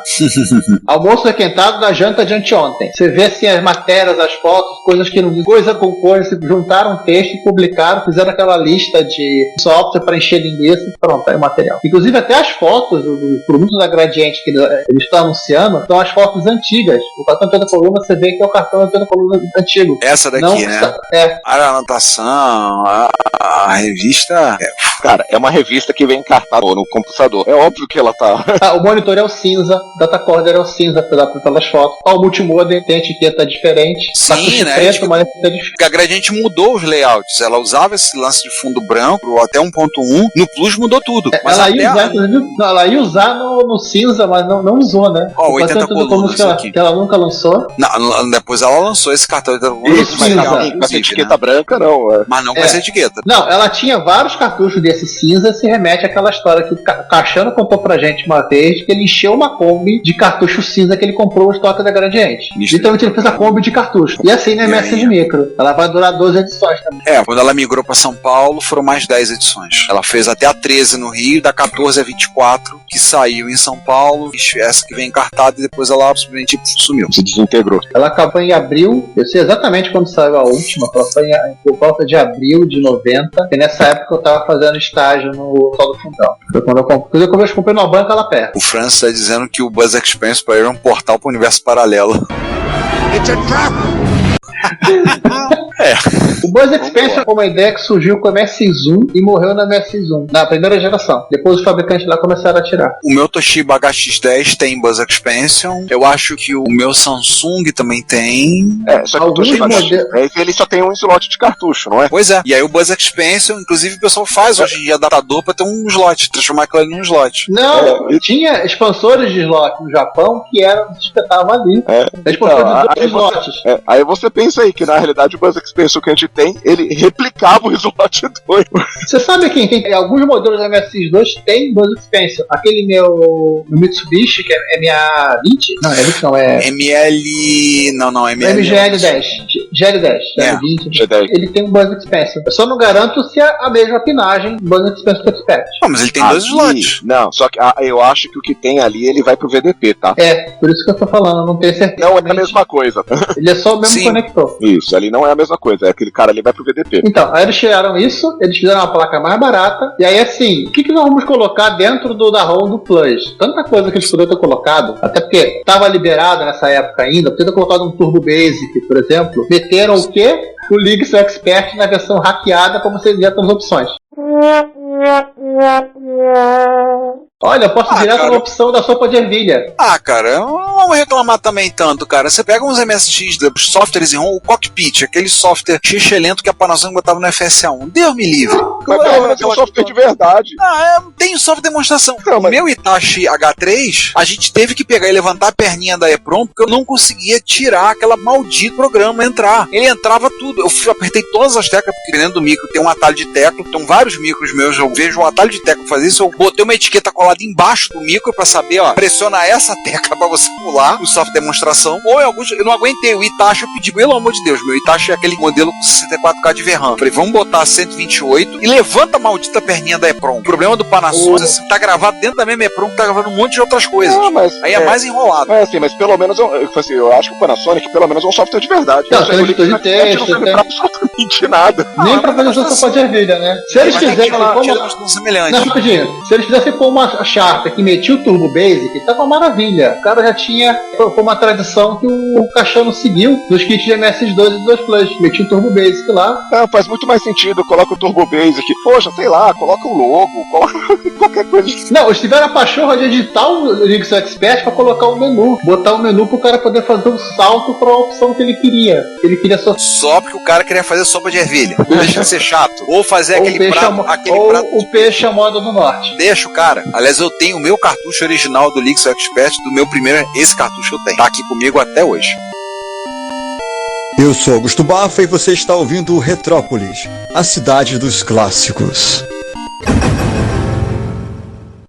Almoço requentado da janta de anteontem. Você vê assim as matérias, as fotos, coisas que não... Coisa com coisa, juntaram um texto e publicaram, fizeram aquela lista de software para encher linguiça e pronto, aí o material. Inclusive até as fotos dos produtos da Gradiente que eles estão anunciando são as fotos antigas. O cartão de toda coluna, você vê que é o cartão de toda coluna antigo. Essa daqui, não, né? A anotação, a revista... Cara, é uma revista que vem encartada no computador. É óbvio que ela tá... O monitor é o cinza, data corder é o cinza pelas fotos. O multimodem tem etiqueta diferente. Sim, né? Preto, mas etiqueta diferente. A Gradiente mudou os layouts. Ela usava esse lance de fundo branco até 1.1. No Plus mudou tudo. Mas ela ia usar no cinza, mas não usou, né? Ó, 80 colunas aqui. Que ela nunca lançou. Não, depois ela lançou esse cartão. Isso, mas com essa etiqueta branca, não. Mas não com essa etiqueta. Não, ela tinha vários cartuchos desse cinza, se remete àquela história que o Caixano contou pra gente uma vez, que ele encheu uma Kombi de cartucho cinza que ele comprou no estoque da Gradiente. Literalmente ele fez a Kombi de cartucho. E assim na MSX Micro. Ela vai durar 12 edições também. Quando ela migrou pra São Paulo, foram mais 10 edições. Ela fez até a 13 no Rio, da 14 a 24, que saiu em São Paulo, essa que vem encartada, e depois ela simplesmente sumiu. Se desintegrou. Ela acabou em abril, eu sei exatamente quando saiu a última, ela foi por volta de abril de 90, e nessa época eu tava fazendo estágio no Sol do Fundão. Foi quando eu comprei numa banca lá perto. O Francis tá dizendo que o Buzz Experience para ele é um portal pro universo paralelo. It's a trap! O Buzz Expansion foi uma ideia que surgiu com o MSX1 e morreu na MSX1, na primeira geração. Depois os fabricantes lá começaram a tirar. O meu Toshiba HX10 tem Buzz Expansion. Eu acho que o meu Samsung também tem. Só que o Toshiba ele só tem um slot de cartucho, não é? Pois é. E aí o Buzz Expansion, inclusive o pessoal faz hoje em dia adaptador pra ter um slot, transformar aquilo ali num slot. Não, tinha expansores de slot no Japão que espetavam ali. Aí você pensa aí que na realidade o Buzz Expansion que a gente tem, ele replicava o slot 2. Você sabe quem tem alguns modelos da MSX2 tem Buzz Expansion. Aquele meu Mitsubishi, que é MA20? Não, é 20 não, é... ML... Não, ML... MGL10. GL10. G10. Ele tem um Buzz Expansion. Eu só não garanto se é a mesma pinagem do Buzz Expansion Expert. Mas ele tem dois slots. Não, só que eu acho que o que tem ali, ele vai pro VDP, tá? Por isso que eu tô falando, não tenho certeza. Não é a mesma coisa. Ele é só o mesmo conector. Isso, ali não é a mesma coisa, aquele cara ali vai pro VDP. Então, aí eles tiraram isso, eles fizeram uma placa mais barata, e aí assim, o que nós vamos colocar dentro da ROM do Plus? Tanta coisa que eles poderiam ter colocado, até porque estava liberado nessa época ainda, podia ter colocado um Turbo Basic, por exemplo, meteram o quê? O Ligue Seu Expert na versão hackeada, como você via as opções. Olha, eu posso direto na opção da sopa de ervilha. Cara, não vamos reclamar também tanto, cara. Você pega uns MSX, softwares em ROM, o Cockpit, aquele software xixelento que a Panasonic botava no FSA1. Deus me livre. Mas é um software de verdade. Tem software de demonstração. O meu Hitachi H3, a gente teve que pegar e levantar a perninha da EPROM, porque eu não conseguia tirar aquela maldito programa entrar. Ele entrava tudo. Eu apertei todas as teclas, porque dentro do micro tem um atalho de tecla, então vários micros meus, eu vejo um atalho de tecla fazer isso, eu botei uma etiqueta colada embaixo do micro pra saber, pressiona essa tecla pra você pular o software de demonstração, ou em alguns, eu não aguentei o Hitachi, eu pedi, pelo amor de Deus, meu Hitachi é aquele modelo com 64K de VRAM. Falei, vamos botar 128 e levanta a maldita perninha da EPROM. O problema do Panasonic é tá gravado dentro da mesma EPROM que tá gravando um monte de outras coisas. Aí é mais enrolado. Mas pelo menos, eu acho que o Panasonic, pelo menos, é um software de verdade. Não, tem editor de texto, não serve pra absolutamente nada. Nem pra fazer sopa de ervilha, né? Se eles fizessem como... semelhante. Não, rapidinho. Se eles fizessem com uma Sharp que metia o Turbo Basic, tava uma maravilha. O cara já tinha, foi uma tradição que o Caixano seguiu dos kits de MS2 e 2 Plus. Metia o Turbo Basic lá. Faz muito mais sentido, coloca o Turbo Basic. Poxa, sei lá, coloca o logo, coloca qualquer coisa. Não, eles tiveram a pachorra de editar o Linux Expert pra colocar o menu. Botar o menu pro cara poder fazer um salto pra opção que ele queria. Ele queria só porque o cara queria fazer sopa de ervilha. Deixa de ser chato. Ou fazer aquele prato. O peixe à moda do norte. Deixa o cara. Aliás, eu tenho o meu cartucho original do Linux Expert, do meu primeiro. Esse cartucho eu tenho. Tá aqui comigo até hoje. Eu sou Augusto Bafa e você está ouvindo Retrópolis, a cidade dos clássicos.